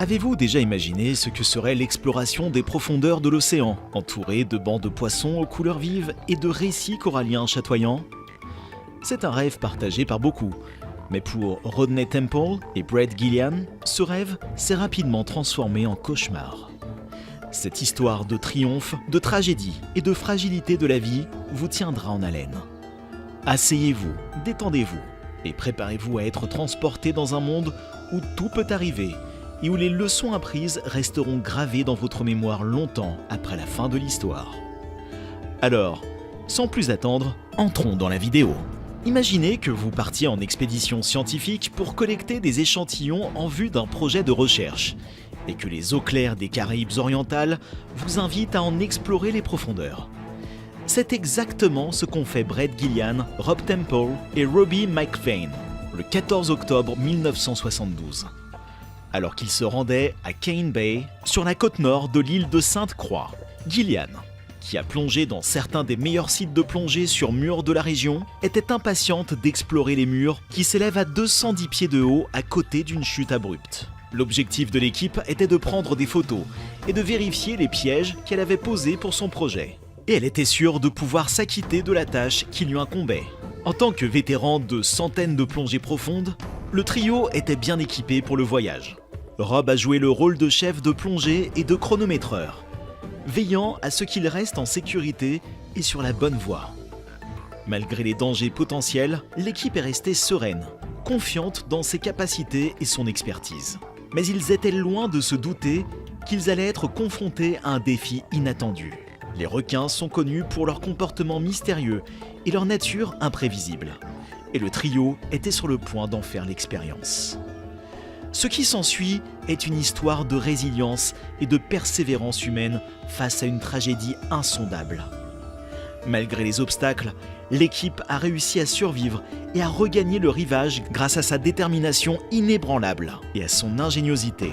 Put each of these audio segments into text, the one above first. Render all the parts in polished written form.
Avez-vous déjà imaginé ce que serait l'exploration des profondeurs de l'océan, entourée de bancs de poissons aux couleurs vives et de récits coralliens chatoyants? C'est un rêve partagé par beaucoup, mais pour Rodney Temple et Brett Gillian, ce rêve s'est rapidement transformé en cauchemar. Cette histoire de triomphe, de tragédie et de fragilité de la vie vous tiendra en haleine. Asseyez-vous, détendez-vous et préparez-vous à être transporté dans un monde où tout peut arriver et où les leçons apprises resteront gravées dans votre mémoire longtemps après la fin de l'histoire. Alors, sans plus attendre, entrons dans la vidéo. Imaginez que vous partiez en expédition scientifique pour collecter des échantillons en vue d'un projet de recherche et que les eaux claires des Caraïbes orientales vous invitent à en explorer les profondeurs. C'est exactement ce qu'ont fait Brett Gillian, Rob Temple et Robbie McVeigh le 14 octobre 1972. Alors qu'ils se rendaient à Kane Bay, sur la côte nord de l'île de Sainte-Croix. Gillian, qui a plongé dans certains des meilleurs sites de plongée sur murs de la région, était impatiente d'explorer les murs qui s'élèvent à 210 pieds de haut à côté d'une chute abrupte. L'objectif de l'équipe était de prendre des photos et de vérifier les pièges qu'elle avait posés pour son projet. Et elle était sûre de pouvoir s'acquitter de la tâche qui lui incombait. En tant que vétéran de centaines de plongées profondes, le trio était bien équipé pour le voyage. Rob a joué le rôle de chef de plongée et de chronométreur, veillant à ce qu'il reste en sécurité et sur la bonne voie. Malgré les dangers potentiels, l'équipe est restée sereine, confiante dans ses capacités et son expertise. Mais ils étaient loin de se douter qu'ils allaient être confrontés à un défi inattendu. Les requins sont connus pour leur comportement mystérieux et leur nature imprévisible. Et le trio était sur le point d'en faire l'expérience. Ce qui s'ensuit est une histoire de résilience et de persévérance humaine face à une tragédie insondable. Malgré les obstacles, l'équipe a réussi à survivre et à regagner le rivage grâce à sa détermination inébranlable et à son ingéniosité.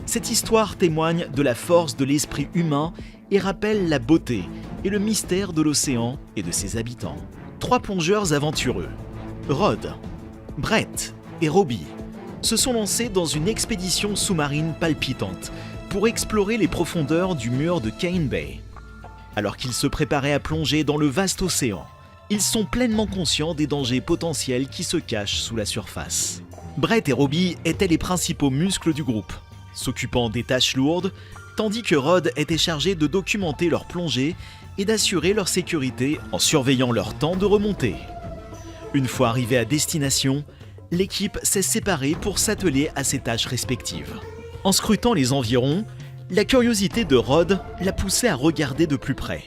Cette histoire témoigne de la force de l'esprit humain et rappelle la beauté et le mystère de l'océan et de ses habitants. 3 plongeurs aventureux, Rod, Brett et Robbie, se sont lancés dans une expédition sous-marine palpitante pour explorer les profondeurs du mur de Kane Bay. Alors qu'ils se préparaient à plonger dans le vaste océan, ils sont pleinement conscients des dangers potentiels qui se cachent sous la surface. Brett et Robbie étaient les principaux muscles du groupe, s'occupant des tâches lourdes, tandis que Rod était chargé de documenter leur plongée et d'assurer leur sécurité en surveillant leur temps de remontée. Une fois arrivés à destination, l'équipe s'est séparée pour s'atteler à ses tâches respectives. En scrutant les environs, la curiosité de Rod l'a poussé à regarder de plus près.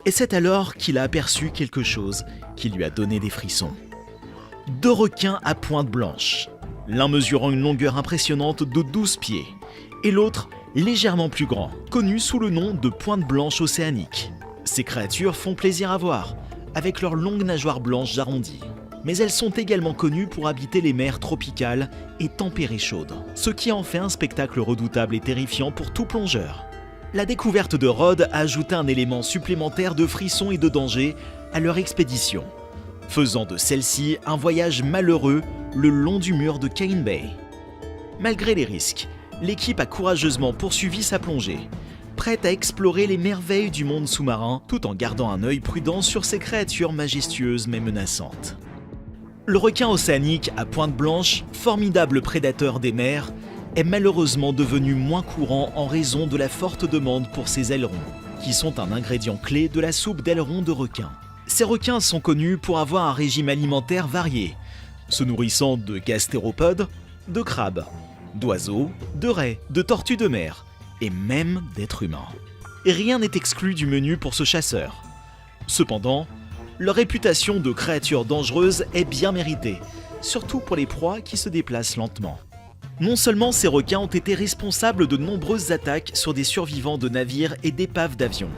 Et c'est alors qu'il a aperçu quelque chose qui lui a donné des frissons. 2 requins à pointe blanche, l'un mesurant une longueur impressionnante de 12 pieds, et l'autre légèrement plus grand, connu sous le nom de pointe blanche océanique. Ces créatures font plaisir à voir, avec leurs longues nageoires blanches arrondies. Mais elles sont également connues pour habiter les mers tropicales et tempérées chaudes, ce qui en fait un spectacle redoutable et terrifiant pour tout plongeur. La découverte de Rod a ajouté un élément supplémentaire de frisson et de danger à leur expédition, faisant de celle-ci un voyage malheureux le long du mur de Kane Bay. Malgré les risques, l'équipe a courageusement poursuivi sa plongée, prête à explorer les merveilles du monde sous-marin tout en gardant un œil prudent sur ces créatures majestueuses mais menaçantes. Le requin océanique à pointe blanche, formidable prédateur des mers, est malheureusement devenu moins courant en raison de la forte demande pour ses ailerons, qui sont un ingrédient clé de la soupe d'ailerons de requin. Ces requins sont connus pour avoir un régime alimentaire varié, se nourrissant de gastéropodes, de crabes, d'oiseaux, de raies, de tortues de mer et même d'êtres humains. Et rien n'est exclu du menu pour ce chasseur. Cependant, leur réputation de créatures dangereuses est bien méritée, surtout pour les proies qui se déplacent lentement. Non seulement ces requins ont été responsables de nombreuses attaques sur des survivants de navires et d'épaves d'avions,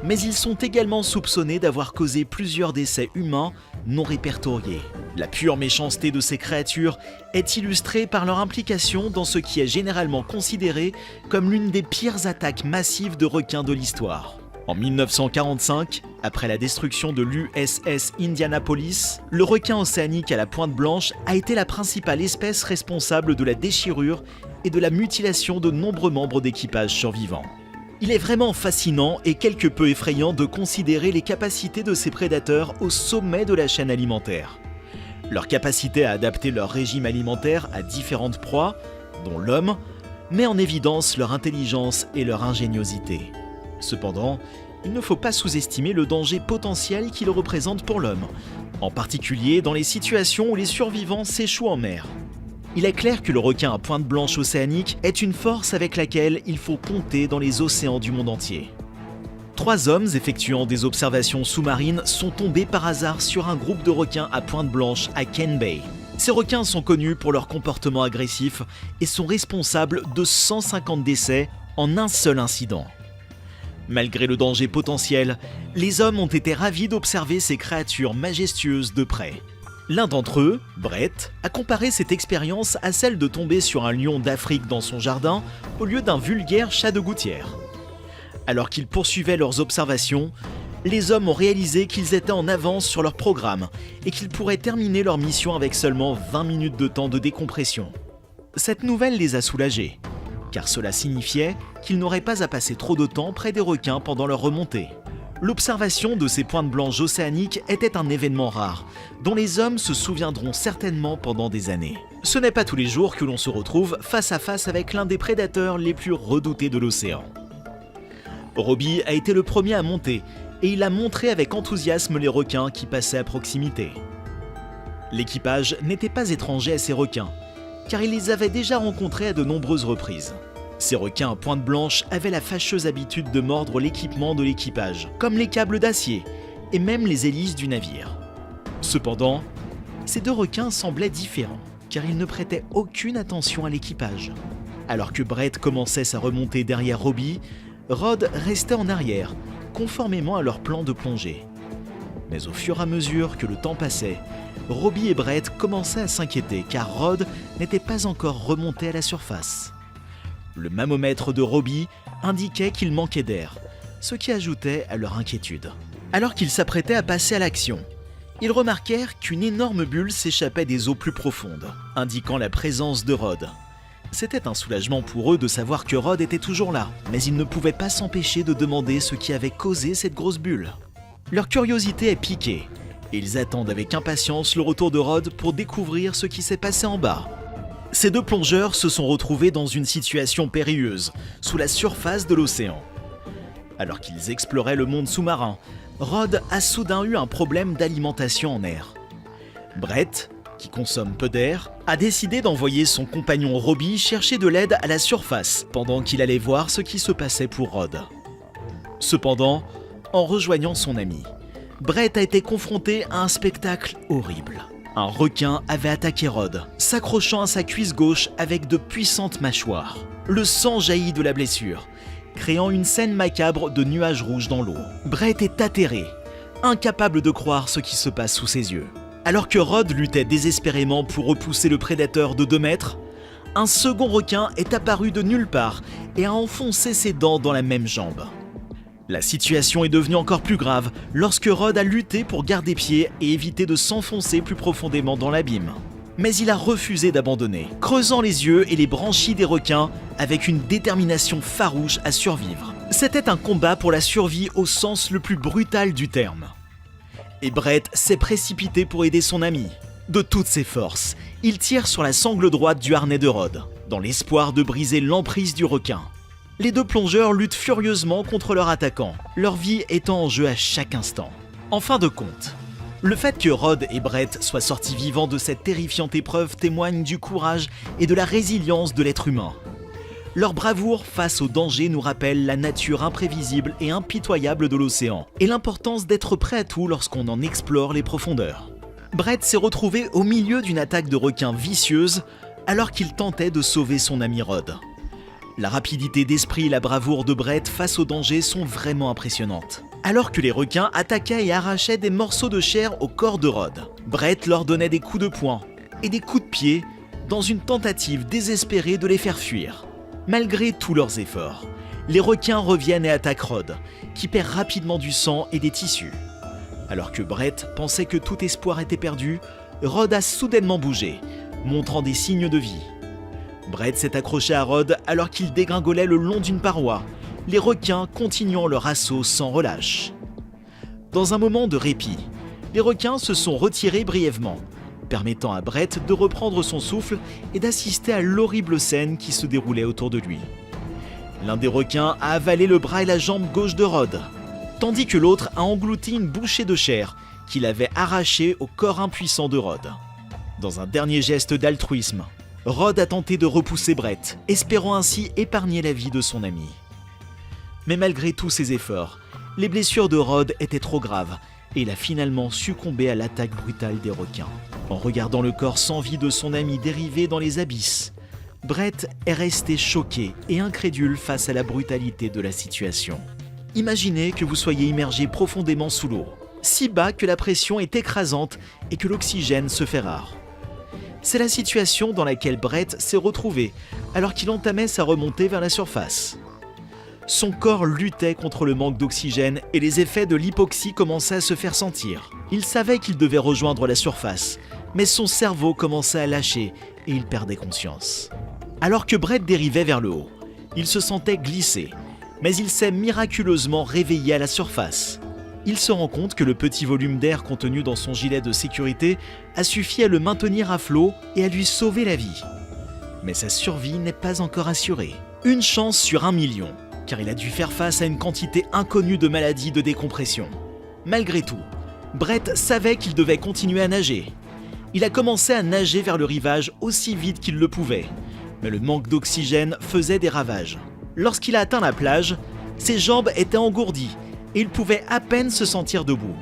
mais ils sont également soupçonnés d'avoir causé plusieurs décès humains non répertoriés. La pure méchanceté de ces créatures est illustrée par leur implication dans ce qui est généralement considéré comme l'une des pires attaques massives de requins de l'histoire. En 1945, après la destruction de l'USS Indianapolis, le requin océanique à la pointe blanche a été la principale espèce responsable de la déchirure et de la mutilation de nombreux membres d'équipage survivants. Il est vraiment fascinant et quelque peu effrayant de considérer les capacités de ces prédateurs au sommet de la chaîne alimentaire. Leur capacité à adapter leur régime alimentaire à différentes proies, dont l'homme, met en évidence leur intelligence et leur ingéniosité. Cependant, il ne faut pas sous-estimer le danger potentiel qu'ils représentent pour l'homme, en particulier dans les situations où les survivants s'échouent en mer. Il est clair que le requin à pointe blanche océanique est une force avec laquelle il faut compter dans les océans du monde entier. 3 hommes effectuant des observations sous-marines sont tombés par hasard sur un groupe de requins à pointe blanche à Kane Bay. Ces requins sont connus pour leur comportement agressif et sont responsables de 150 décès en un seul incident. Malgré le danger potentiel, les hommes ont été ravis d'observer ces créatures majestueuses de près. L'un d'entre eux, Brett, a comparé cette expérience à celle de tomber sur un lion d'Afrique dans son jardin au lieu d'un vulgaire chat de gouttière. Alors qu'ils poursuivaient leurs observations, les hommes ont réalisé qu'ils étaient en avance sur leur programme et qu'ils pourraient terminer leur mission avec seulement 20 minutes de temps de décompression. Cette nouvelle les a soulagés, car cela signifiait qu'ils n'auraient pas à passer trop de temps près des requins pendant leur remontée. L'observation de ces pointes blanches océaniques était un événement rare, dont les hommes se souviendront certainement pendant des années. Ce n'est pas tous les jours que l'on se retrouve face à face avec l'un des prédateurs les plus redoutés de l'océan. Robbie a été le premier à monter, et il a montré avec enthousiasme les requins qui passaient à proximité. L'équipage n'était pas étranger à ces requins, car il les avait déjà rencontrés à de nombreuses reprises. Ces requins à pointe blanche avaient la fâcheuse habitude de mordre l'équipement de l'équipage, comme les câbles d'acier et même les hélices du navire. Cependant, ces 2 requins semblaient différents, car ils ne prêtaient aucune attention à l'équipage. Alors que Brett commençait sa remontée derrière Robbie, Rod restait en arrière, conformément à leur plan de plongée. Mais au fur et à mesure que le temps passait, Robbie et Brett commençaient à s'inquiéter car Rod n'était pas encore remonté à la surface. Le mammomètre de Robbie indiquait qu'il manquait d'air, ce qui ajoutait à leur inquiétude. Alors qu'ils s'apprêtaient à passer à l'action, ils remarquèrent qu'une énorme bulle s'échappait des eaux plus profondes, indiquant la présence de Rod. C'était un soulagement pour eux de savoir que Rod était toujours là, mais ils ne pouvaient pas s'empêcher de demander ce qui avait causé cette grosse bulle. Leur curiosité est piquée, et ils attendent avec impatience le retour de Rod pour découvrir ce qui s'est passé en bas. Ces 2 plongeurs se sont retrouvés dans une situation périlleuse, sous la surface de l'océan. Alors qu'ils exploraient le monde sous-marin, Rod a soudain eu un problème d'alimentation en air. Brett, qui consomme peu d'air, a décidé d'envoyer son compagnon Robbie chercher de l'aide à la surface, pendant qu'il allait voir ce qui se passait pour Rod. Cependant, en rejoignant son ami, Brett a été confronté à un spectacle horrible. Un requin avait attaqué Rod, s'accrochant à sa cuisse gauche avec de puissantes mâchoires. Le sang jaillit de la blessure, créant une scène macabre de nuages rouges dans l'eau. Brett est atterré, incapable de croire ce qui se passe sous ses yeux. Alors que Rod luttait désespérément pour repousser le prédateur de 2 mètres, un second requin est apparu de nulle part et a enfoncé ses dents dans la même jambe. La situation est devenue encore plus grave lorsque Rod a lutté pour garder pied et éviter de s'enfoncer plus profondément dans l'abîme. Mais il a refusé d'abandonner, creusant les yeux et les branchies des requins avec une détermination farouche à survivre. C'était un combat pour la survie au sens le plus brutal du terme. Et Brett s'est précipité pour aider son ami. De toutes ses forces, il tire sur la sangle droite du harnais de Rod, dans l'espoir de briser l'emprise du requin. Les 2 plongeurs luttent furieusement contre leur attaquant, leur vie étant en jeu à chaque instant. En fin de compte, le fait que Rod et Brett soient sortis vivants de cette terrifiante épreuve témoigne du courage et de la résilience de l'être humain. Leur bravoure face au danger nous rappelle la nature imprévisible et impitoyable de l'océan, et l'importance d'être prêt à tout lorsqu'on en explore les profondeurs. Brett s'est retrouvé au milieu d'une attaque de requins vicieuse alors qu'il tentait de sauver son ami Rod. La rapidité d'esprit et la bravoure de Brett face au danger sont vraiment impressionnantes. Alors que les requins attaquaient et arrachaient des morceaux de chair au corps de Rod, Brett leur donnait des coups de poing et des coups de pied dans une tentative désespérée de les faire fuir. Malgré tous leurs efforts, les requins reviennent et attaquent Rod, qui perd rapidement du sang et des tissus. Alors que Brett pensait que tout espoir était perdu, Rod a soudainement bougé, montrant des signes de vie. Brett s'est accroché à Rod alors qu'il dégringolait le long d'une paroi, les requins continuant leur assaut sans relâche. Dans un moment de répit, les requins se sont retirés brièvement, permettant à Brett de reprendre son souffle et d'assister à l'horrible scène qui se déroulait autour de lui. L'un des requins a avalé le bras et la jambe gauche de Rod, tandis que l'autre a englouti une bouchée de chair qu'il avait arrachée au corps impuissant de Rod. Dans un dernier geste d'altruisme, Rod a tenté de repousser Brett, espérant ainsi épargner la vie de son ami. Mais malgré tous ses efforts, les blessures de Rod étaient trop graves et il a finalement succombé à l'attaque brutale des requins. En regardant le corps sans vie de son ami dérivé dans les abysses, Brett est resté choqué et incrédule face à la brutalité de la situation. Imaginez que vous soyez immergé profondément sous l'eau, si bas que la pression est écrasante et que l'oxygène se fait rare. C'est la situation dans laquelle Brett s'est retrouvé alors qu'il entamait sa remontée vers la surface. Son corps luttait contre le manque d'oxygène et les effets de l'hypoxie commençaient à se faire sentir. Il savait qu'il devait rejoindre la surface, mais son cerveau commençait à lâcher et il perdait conscience. Alors que Brett dérivait vers le haut, il se sentait glisser, mais il s'est miraculeusement réveillé à la surface. Il se rend compte que le petit volume d'air contenu dans son gilet de sécurité a suffi à le maintenir à flot et à lui sauver la vie. Mais sa survie n'est pas encore assurée. Une chance sur 1 million, car il a dû faire face à une quantité inconnue de maladies de décompression. Malgré tout, Brett savait qu'il devait continuer à nager. Il a commencé à nager vers le rivage aussi vite qu'il le pouvait, mais le manque d'oxygène faisait des ravages. Lorsqu'il a atteint la plage, ses jambes étaient engourdies et il pouvait à peine se sentir debout.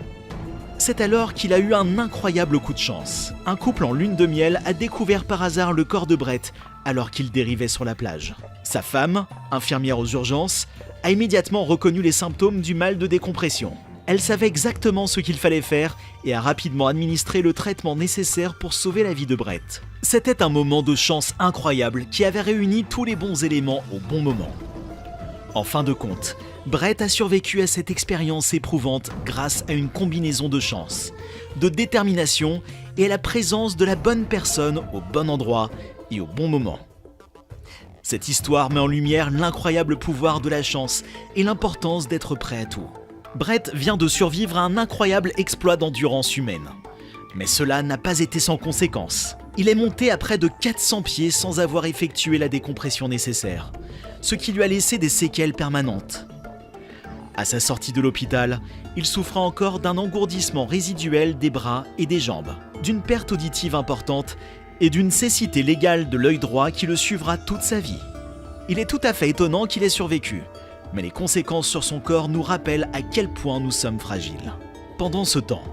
C'est alors qu'il a eu un incroyable coup de chance. Un couple en lune de miel a découvert par hasard le corps de Brett alors qu'il dérivait sur la plage. Sa femme, infirmière aux urgences, a immédiatement reconnu les symptômes du mal de décompression. Elle savait exactement ce qu'il fallait faire et a rapidement administré le traitement nécessaire pour sauver la vie de Brett. C'était un moment de chance incroyable qui avait réuni tous les bons éléments au bon moment. En fin de compte, Brett a survécu à cette expérience éprouvante grâce à une combinaison de chance, de détermination et à la présence de la bonne personne au bon endroit et au bon moment. Cette histoire met en lumière l'incroyable pouvoir de la chance et l'importance d'être prêt à tout. Brett vient de survivre à un incroyable exploit d'endurance humaine. Mais cela n'a pas été sans conséquences. Il est monté à près de 400 pieds sans avoir effectué la décompression nécessaire, ce qui lui a laissé des séquelles permanentes. À sa sortie de l'hôpital, il souffra encore d'un engourdissement résiduel des bras et des jambes, d'une perte auditive importante et d'une cécité légale de l'œil droit qui le suivra toute sa vie. Il est tout à fait étonnant qu'il ait survécu, mais les conséquences sur son corps nous rappellent à quel point nous sommes fragiles. Pendant ce temps,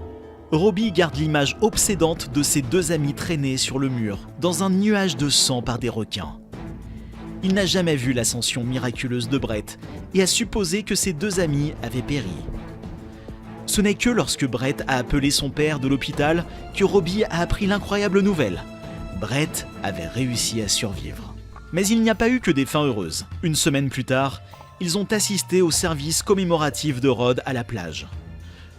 Robbie garde l'image obsédante de ses deux amis traînés sur le mur, dans un nuage de sang par des requins. Il n'a jamais vu l'ascension miraculeuse de Brett et a supposé que ses deux amis avaient péri. Ce n'est que lorsque Brett a appelé son père de l'hôpital que Robbie a appris l'incroyable nouvelle. Brett avait réussi à survivre. Mais il n'y a pas eu que des fins heureuses. Une semaine plus tard, ils ont assisté au service commémoratif de Rod à la plage.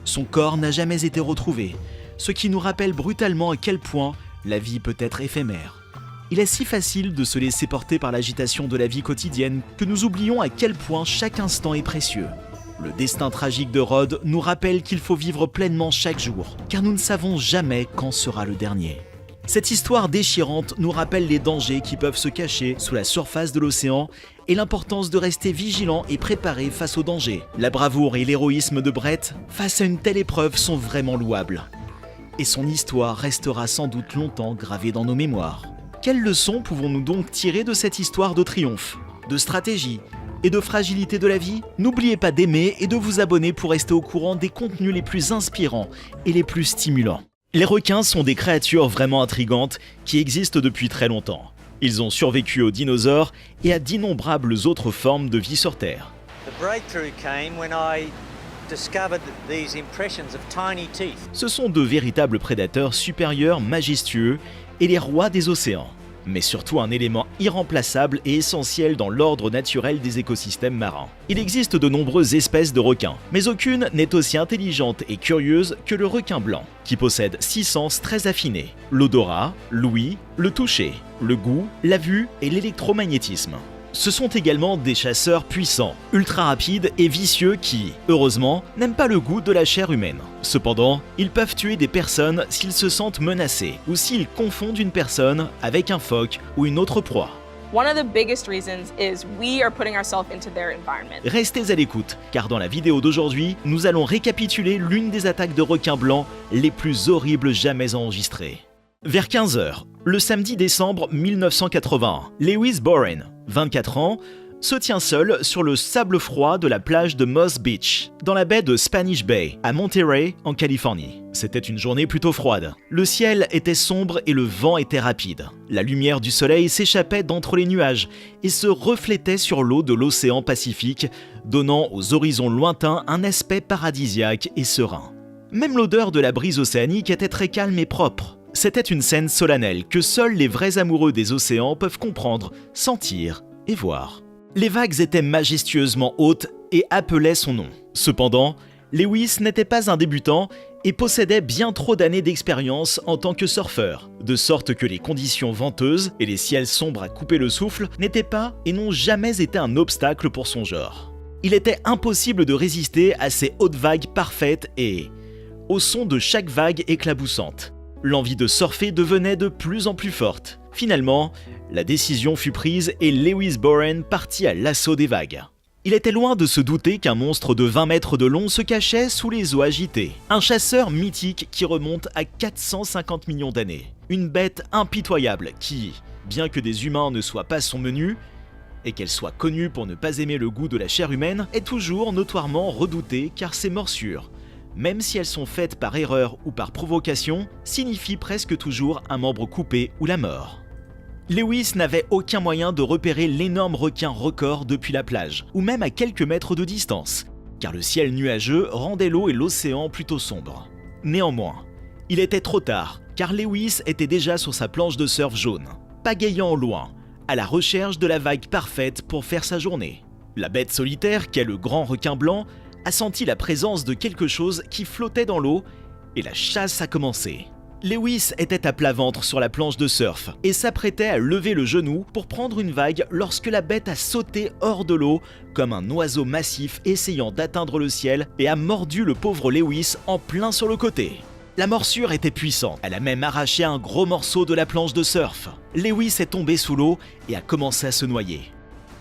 Son corps n'a jamais été retrouvé, ce qui nous rappelle brutalement à quel point la vie peut être éphémère. Il est si facile de se laisser porter par l'agitation de la vie quotidienne que nous oublions à quel point chaque instant est précieux. Le destin tragique de Rod nous rappelle qu'il faut vivre pleinement chaque jour, car nous ne savons jamais quand sera le dernier. Cette histoire déchirante nous rappelle les dangers qui peuvent se cacher sous la surface de l'océan et l'importance de rester vigilant et préparé face aux dangers. La bravoure et l'héroïsme de Brett face à une telle épreuve sont vraiment louables. Et son histoire restera sans doute longtemps gravée dans nos mémoires. Quelles leçons pouvons-nous donc tirer de cette histoire de triomphe, de stratégie et de fragilité de la vie? N'oubliez pas d'aimer et de vous abonner pour rester au courant des contenus les plus inspirants et les plus stimulants. Les requins sont des créatures vraiment intrigantes qui existent depuis très longtemps. Ils ont survécu aux dinosaures et à d'innombrables autres formes de vie sur Terre. Ce sont de véritables prédateurs supérieurs, majestueux et les rois des océans. mais surtout un élément irremplaçable et essentiel dans l'ordre naturel des écosystèmes marins. Il existe de nombreuses espèces de requins, mais aucune n'est aussi intelligente et curieuse que le requin blanc, qui possède 6 sens très affinés: l'odorat, l'ouïe, le toucher, le goût, la vue et l'électromagnétisme. Ce sont également des chasseurs puissants, ultra rapides et vicieux qui, heureusement, n'aiment pas le goût de la chair humaine. Cependant, ils peuvent tuer des personnes s'ils se sentent menacés ou s'ils confondent une personne avec un phoque ou une autre proie. One of the biggest reasons is we are putting ourselves into their environment. Restez à l'écoute, car dans la vidéo d'aujourd'hui, nous allons récapituler l'une des attaques de requins blancs les plus horribles jamais enregistrées. Vers 15 h, le samedi décembre 1981, Lewis Boren, 24 ans, se tient seul sur le sable froid de la plage de Moss Beach, dans la baie de Spanish Bay, à Monterey, en Californie. C'était une journée plutôt froide. Le ciel était sombre et le vent était rapide. La lumière du soleil s'échappait d'entre les nuages et se reflétait sur l'eau de l'océan Pacifique, donnant aux horizons lointains un aspect paradisiaque et serein. Même l'odeur de la brise océanique était très calme et propre. C'était une scène solennelle que seuls les vrais amoureux des océans peuvent comprendre, sentir et voir. Les vagues étaient majestueusement hautes et appelaient son nom. Cependant, Lewis n'était pas un débutant et possédait bien trop d'années d'expérience en tant que surfeur, de sorte que les conditions venteuses et les ciels sombres à couper le souffle n'étaient pas et n'ont jamais été un obstacle pour son genre. Il était impossible de résister à ces hautes vagues parfaites et au son de chaque vague éclaboussante. L'envie de surfer devenait de plus en plus forte. Finalement, la décision fut prise et Lewis Boren partit à l'assaut des vagues. Il était loin de se douter qu'un monstre de 20 mètres de long se cachait sous les eaux agitées. Un chasseur mythique qui remonte à 450 millions d'années. Une bête impitoyable qui, bien que des humains ne soient pas son menu, et qu'elle soit connue pour ne pas aimer le goût de la chair humaine, est toujours notoirement redoutée car ses morsures, même si elles sont faites par erreur ou par provocation, signifient presque toujours un membre coupé ou la mort. Lewis n'avait aucun moyen de repérer l'énorme requin record depuis la plage, ou même à quelques mètres de distance, car le ciel nuageux rendait l'eau et l'océan plutôt sombres. Néanmoins, il était trop tard, car Lewis était déjà sur sa planche de surf jaune, pagayant au loin, à la recherche de la vague parfaite pour faire sa journée. La bête solitaire, qu'est le grand requin blanc, a senti la présence de quelque chose qui flottait dans l'eau et la chasse a commencé. Lewis était à plat ventre sur la planche de surf et s'apprêtait à lever le genou pour prendre une vague lorsque la bête a sauté hors de l'eau comme un oiseau massif essayant d'atteindre le ciel et a mordu le pauvre Lewis en plein sur le côté. La morsure était puissante, elle a même arraché un gros morceau de la planche de surf. Lewis est tombé sous l'eau et a commencé à se noyer.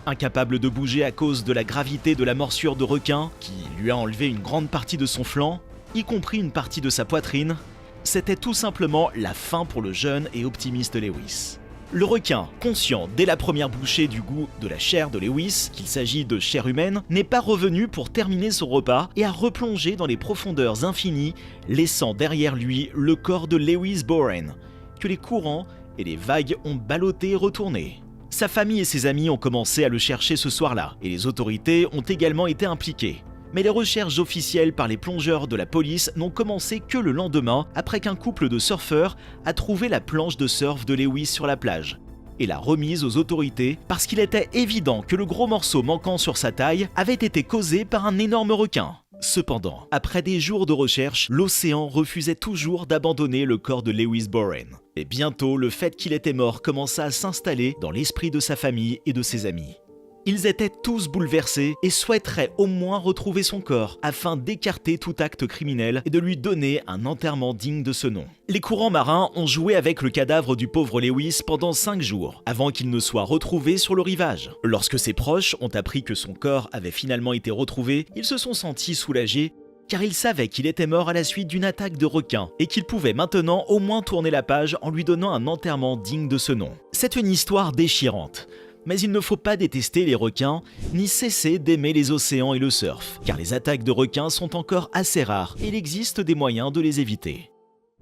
Incapable de bouger à cause de la gravité de la morsure de requin, qui lui a enlevé une grande partie de son flanc, y compris une partie de sa poitrine, c'était tout simplement la fin pour le jeune et optimiste Lewis. Le requin, conscient dès la première bouchée du goût de la chair de Lewis, qu'il s'agit de chair humaine, n'est pas revenu pour terminer son repas et a replongé dans les profondeurs infinies, laissant derrière lui le corps de Lewis Boren, que les courants et les vagues ont ballotté et retourné. Sa famille et ses amis ont commencé à le chercher ce soir-là, et les autorités ont également été impliquées. Mais les recherches officielles par les plongeurs de la police n'ont commencé que le lendemain, après qu'un couple de surfeurs a trouvé la planche de surf de Lewis sur la plage et l'a remise aux autorités parce qu'il était évident que le gros morceau manquant sur sa taille avait été causé par un énorme requin. Cependant, après des jours de recherche, l'océan refusait toujours d'abandonner le corps de Lewis Boren. Et bientôt, le fait qu'il était mort commença à s'installer dans l'esprit de sa famille et de ses amis. Ils étaient tous bouleversés et souhaiteraient au moins retrouver son corps afin d'écarter tout acte criminel et de lui donner un enterrement digne de ce nom. Les courants marins ont joué avec le cadavre du pauvre Lewis pendant 5 jours, avant qu'il ne soit retrouvé sur le rivage. Lorsque ses proches ont appris que son corps avait finalement été retrouvé, ils se sont sentis soulagés car ils savaient qu'il était mort à la suite d'une attaque de requin et qu'ils pouvaient maintenant au moins tourner la page en lui donnant un enterrement digne de ce nom. C'est une histoire déchirante. Mais il ne faut pas détester les requins, ni cesser d'aimer les océans et le surf, car les attaques de requins sont encore assez rares et il existe des moyens de les éviter.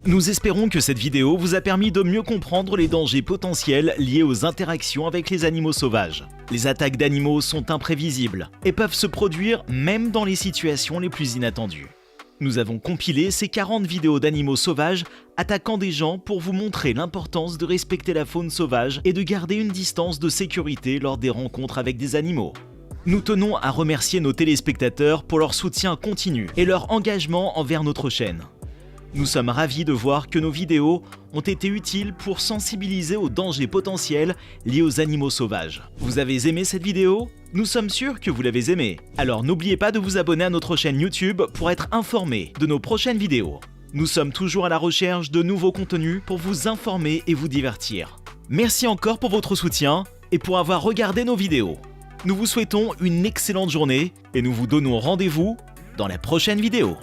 Nous espérons que cette vidéo vous a permis de mieux comprendre les dangers potentiels liés aux interactions avec les animaux sauvages. Les attaques d'animaux sont imprévisibles et peuvent se produire même dans les situations les plus inattendues. Nous avons compilé ces 40 vidéos d'animaux sauvages attaquant des gens pour vous montrer l'importance de respecter la faune sauvage et de garder une distance de sécurité lors des rencontres avec des animaux. Nous tenons à remercier nos téléspectateurs pour leur soutien continu et leur engagement envers notre chaîne. Nous sommes ravis de voir que nos vidéos ont été utiles pour sensibiliser aux dangers potentiels liés aux animaux sauvages. Vous avez aimé cette vidéo ? Nous sommes sûrs que vous l'avez aimée. Alors n'oubliez pas de vous abonner à notre chaîne YouTube pour être informé de nos prochaines vidéos. Nous sommes toujours à la recherche de nouveaux contenus pour vous informer et vous divertir. Merci encore pour votre soutien et pour avoir regardé nos vidéos. Nous vous souhaitons une excellente journée et nous vous donnons rendez-vous dans la prochaine vidéo.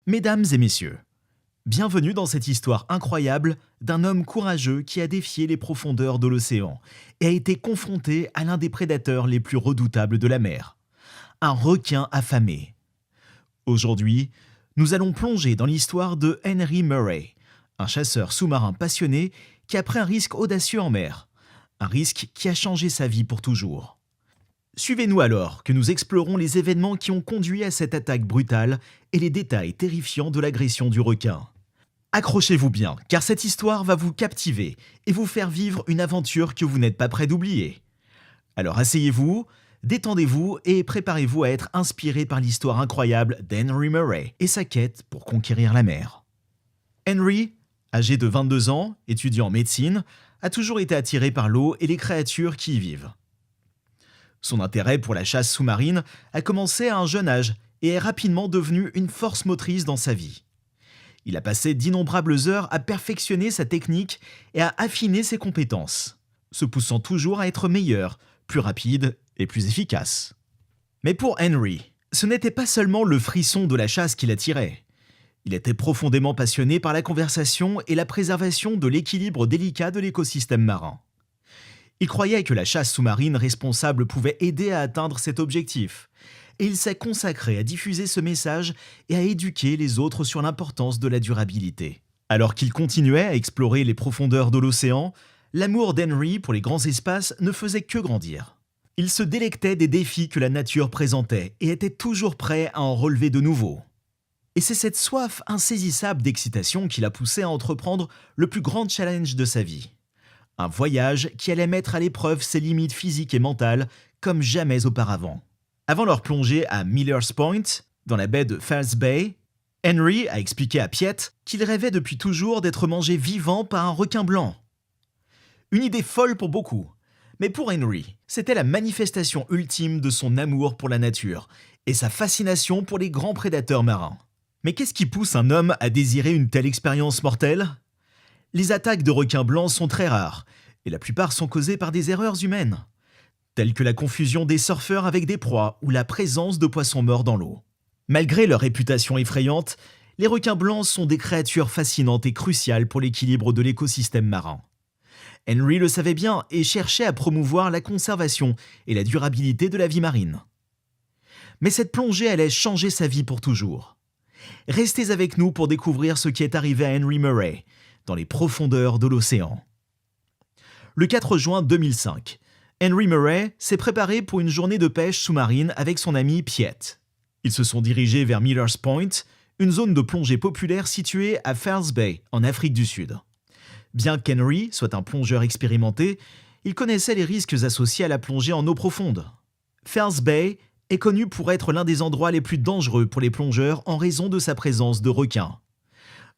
Mesdames et messieurs, bienvenue dans cette histoire incroyable d'un homme courageux qui a défié les profondeurs de l'océan et a été confronté à l'un des prédateurs les plus redoutables de la mer, un requin affamé. Aujourd'hui, nous allons plonger dans l'histoire de Henry Murray, un chasseur sous-marin passionné qui a pris un risque audacieux en mer, un risque qui a changé sa vie pour toujours. Suivez-nous alors que nous explorons les événements qui ont conduit à cette attaque brutale et les détails terrifiants de l'agression du requin. Accrochez-vous bien, car cette histoire va vous captiver et vous faire vivre une aventure que vous n'êtes pas prêt d'oublier. Alors asseyez-vous, détendez-vous et préparez-vous à être inspiré par l'histoire incroyable d'Henry Murray et sa quête pour conquérir la mer. Henry, âgé de 22 ans, étudiant en médecine, a toujours été attiré par l'eau et les créatures qui y vivent. Son intérêt pour la chasse sous-marine a commencé à un jeune âge et est rapidement devenu une force motrice dans sa vie. Il a passé d'innombrables heures à perfectionner sa technique et à affiner ses compétences, se poussant toujours à être meilleur, plus rapide et plus efficace. Mais pour Henry, ce n'était pas seulement le frisson de la chasse qui l'attirait. Il était profondément passionné par la conversation et la préservation de l'équilibre délicat de l'écosystème marin. Il croyait que la chasse sous-marine responsable pouvait aider à atteindre cet objectif, et il s'est consacré à diffuser ce message et à éduquer les autres sur l'importance de la durabilité. Alors qu'il continuait à explorer les profondeurs de l'océan, l'amour d'Henry pour les grands espaces ne faisait que grandir. Il se délectait des défis que la nature présentait et était toujours prêt à en relever de nouveaux. Et c'est cette soif insaisissable d'excitation qui l'a poussé à entreprendre le plus grand challenge de sa vie. Un voyage qui allait mettre à l'épreuve ses limites physiques et mentales comme jamais auparavant. Avant leur plongée à Miller's Point, dans la baie de False Bay, Henry a expliqué à Piet qu'il rêvait depuis toujours d'être mangé vivant par un requin blanc. Une idée folle pour beaucoup, Mais pour Henry, c'était la manifestation ultime de son amour pour la nature et sa fascination pour les grands prédateurs marins. Mais qu'est-ce qui pousse un homme à désirer une telle expérience mortelle ? Les attaques de requins blancs sont très rares, et la plupart sont causées par des erreurs humaines, telles que la confusion des surfeurs avec des proies ou la présence de poissons morts dans l'eau. Malgré leur réputation effrayante, les requins blancs sont des créatures fascinantes et cruciales pour l'équilibre de l'écosystème marin. Henry le savait bien et cherchait à promouvoir la conservation et la durabilité de la vie marine. Mais cette plongée allait changer sa vie pour toujours. Restez avec nous pour découvrir ce qui est arrivé à Henry Murray, dans les profondeurs de l'océan. Le 4 juin 2005, Henry Murray s'est préparé pour une journée de pêche sous-marine avec son ami Piet. Ils se sont dirigés vers Miller's Point, une zone de plongée populaire située à False Bay, en Afrique du Sud. Bien qu'Henry soit un plongeur expérimenté, il connaissait les risques associés à la plongée en eau profonde. False Bay est connu pour être l'un des endroits les plus dangereux pour les plongeurs en raison de sa présence de requins.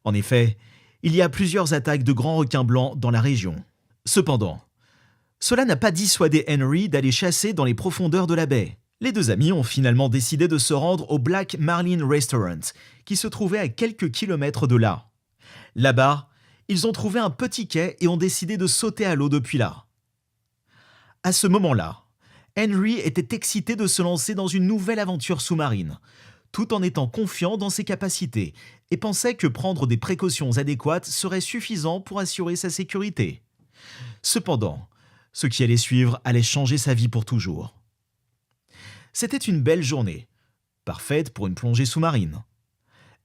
En effet, il y a plusieurs attaques de grands requins blancs dans la région. Cependant, cela n'a pas dissuadé Henry d'aller chasser dans les profondeurs de la baie. Les deux amis ont finalement décidé de se rendre au Black Marlin Restaurant, qui se trouvait à quelques kilomètres de là. Là-bas, ils ont trouvé un petit quai et ont décidé de sauter à l'eau depuis là. À ce moment-là, Henry était excité de se lancer dans une nouvelle aventure sous-marine, tout en étant confiant dans ses capacités, et pensait que prendre des précautions adéquates serait suffisant pour assurer sa sécurité. Cependant, ce qui allait suivre allait changer sa vie pour toujours. C'était une belle journée, parfaite pour une plongée sous-marine.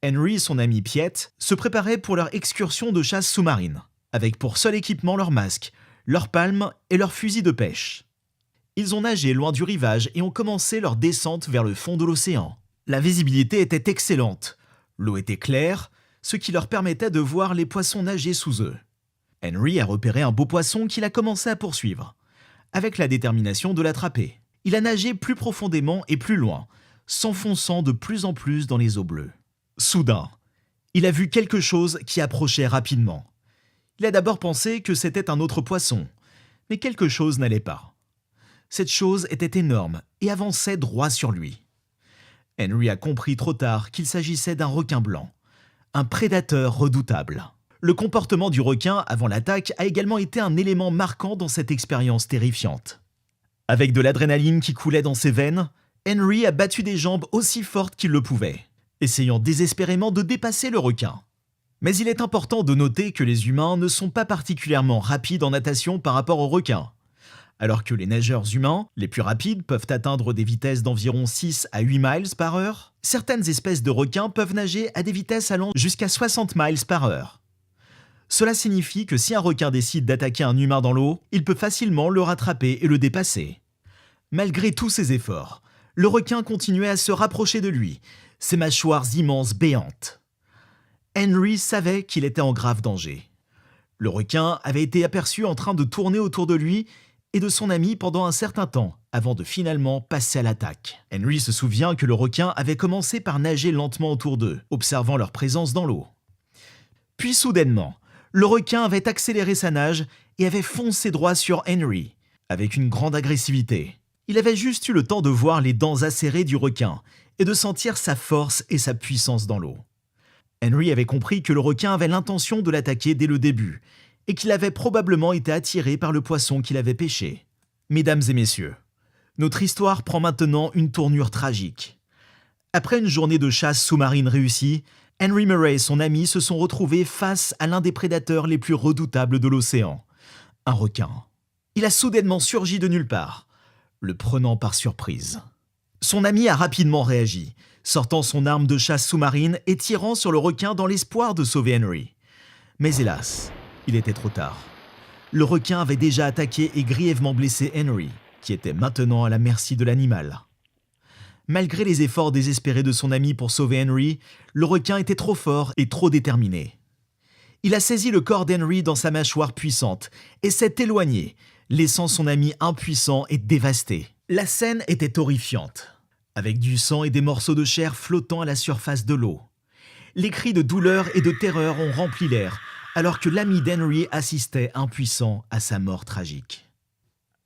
Henry et son ami Piet se préparaient pour leur excursion de chasse sous-marine, avec pour seul équipement leurs masques, leurs palmes et leurs fusils de pêche. Ils ont nagé loin du rivage et ont commencé leur descente vers le fond de l'océan. La visibilité était excellente, l'eau était claire, ce qui leur permettait de voir les poissons nager sous eux. Henry a repéré un beau poisson qu'il a commencé à poursuivre, avec la détermination de l'attraper. Il a nagé plus profondément et plus loin, s'enfonçant de plus en plus dans les eaux bleues. Soudain, il a vu quelque chose qui approchait rapidement. Il a d'abord pensé que c'était un autre poisson, mais quelque chose n'allait pas. Cette chose était énorme et avançait droit sur lui. Henry a compris trop tard qu'il s'agissait d'un requin blanc, un prédateur redoutable. Le comportement du requin avant l'attaque a également été un élément marquant dans cette expérience terrifiante. Avec de l'adrénaline qui coulait dans ses veines, Henry a battu des jambes aussi fortes qu'il le pouvait, essayant désespérément de dépasser le requin. Mais il est important de noter que les humains ne sont pas particulièrement rapides en natation par rapport aux requins. Alors que les nageurs humains, les plus rapides, peuvent atteindre des vitesses d'environ 6 à 8 miles par heure, certaines espèces de requins peuvent nager à des vitesses allant jusqu'à 60 miles par heure. Cela signifie que si un requin décide d'attaquer un humain dans l'eau, il peut facilement le rattraper et le dépasser. Malgré tous ses efforts, le requin continuait à se rapprocher de lui, ses mâchoires immenses béantes. Henry savait qu'il était en grave danger. Le requin avait été aperçu en train de tourner autour de lui et de son ami pendant un certain temps, avant de finalement passer à l'attaque. Henry se souvient que le requin avait commencé par nager lentement autour d'eux, observant leur présence dans l'eau. Puis soudainement, le requin avait accéléré sa nage et avait foncé droit sur Henry, avec une grande agressivité. Il avait juste eu le temps de voir les dents acérées du requin et de sentir sa force et sa puissance dans l'eau. Henry avait compris que le requin avait l'intention de l'attaquer dès le début, et qu'il avait probablement été attiré par le poisson qu'il avait pêché. Mesdames et messieurs, notre histoire prend maintenant une tournure tragique. Après une journée de chasse sous-marine réussie, Henry Murray et son ami se sont retrouvés face à l'un des prédateurs les plus redoutables de l'océan, un requin. Il a soudainement surgi de nulle part, le prenant par surprise. Son ami a rapidement réagi, sortant son arme de chasse sous-marine et tirant sur le requin dans l'espoir de sauver Henry. Mais hélas, il était trop tard. Le requin avait déjà attaqué et grièvement blessé Henry, qui était maintenant à la merci de l'animal. Malgré les efforts désespérés de son ami pour sauver Henry, le requin était trop fort et trop déterminé. Il a saisi le corps d'Henry dans sa mâchoire puissante et s'est éloigné, laissant son ami impuissant et dévasté. La scène était horrifiante, avec du sang et des morceaux de chair flottant à la surface de l'eau. Les cris de douleur et de terreur ont rempli l'air, alors que l'ami d'Henry assistait impuissant à sa mort tragique.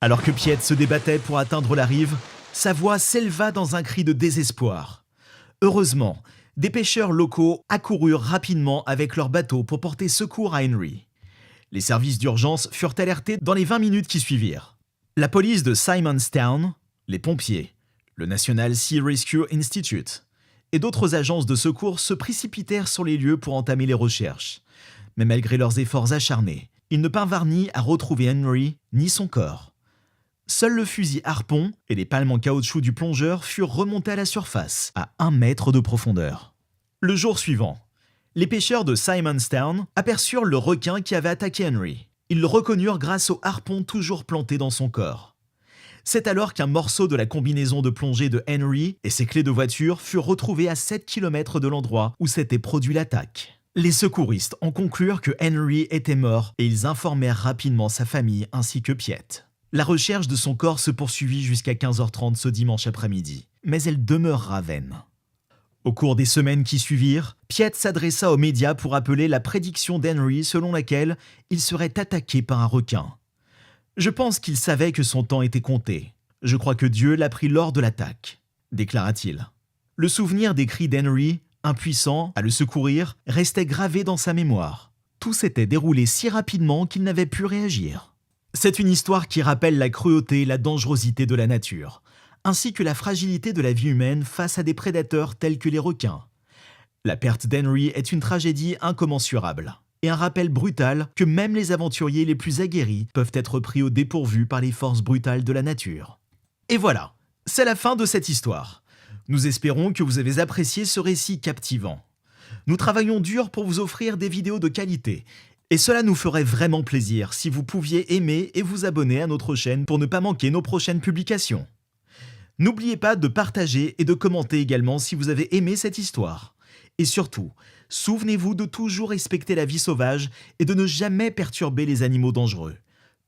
Alors que Piet se débattait pour atteindre la rive, sa voix s'éleva dans un cri de désespoir. Heureusement, des pêcheurs locaux accoururent rapidement avec leur bateau pour porter secours à Henry. Les services d'urgence furent alertés dans les 20 minutes qui suivirent. La police de Simonstown, les pompiers, le National Sea Rescue Institute et d'autres agences de secours se précipitèrent sur les lieux pour entamer les recherches. Mais malgré leurs efforts acharnés, ils ne parvinrent ni à retrouver Henry ni son corps. Seul le fusil harpon et les palmes en caoutchouc du plongeur furent remontés à la surface, à 1 mètre de profondeur. Le jour suivant, les pêcheurs de Simonstown aperçurent le requin qui avait attaqué Henry. Ils le reconnurent grâce au harpon toujours planté dans son corps. C'est alors qu'un morceau de la combinaison de plongée de Henry et ses clés de voiture furent retrouvés à 7 km de l'endroit où s'était produit l'attaque. Les secouristes en conclurent que Henry était mort et ils informèrent rapidement sa famille ainsi que Piet. La recherche de son corps se poursuivit jusqu'à 15h30 ce dimanche après-midi, mais elle demeurera vaine. Au cours des semaines qui suivirent, Piet s'adressa aux médias pour appeler la prédiction d'Henry selon laquelle il serait attaqué par un requin. « Je pense qu'il savait que son temps était compté. Je crois que Dieu l'a pris lors de l'attaque », déclara-t-il. Le souvenir des cris d'Henry, impuissant à le secourir, restait gravé dans sa mémoire. Tout s'était déroulé si rapidement qu'il n'avait pu réagir. C'est une histoire qui rappelle la cruauté et la dangerosité de la nature, ainsi que la fragilité de la vie humaine face à des prédateurs tels que les requins. La perte d'Henry est une tragédie incommensurable, et un rappel brutal que même les aventuriers les plus aguerris peuvent être pris au dépourvu par les forces brutales de la nature. Et voilà, c'est la fin de cette histoire. Nous espérons que vous avez apprécié ce récit captivant. Nous travaillons dur pour vous offrir des vidéos de qualité, et cela nous ferait vraiment plaisir si vous pouviez aimer et vous abonner à notre chaîne pour ne pas manquer nos prochaines publications. N'oubliez pas de partager et de commenter également si vous avez aimé cette histoire. Et surtout, souvenez-vous de toujours respecter la vie sauvage et de ne jamais perturber les animaux dangereux.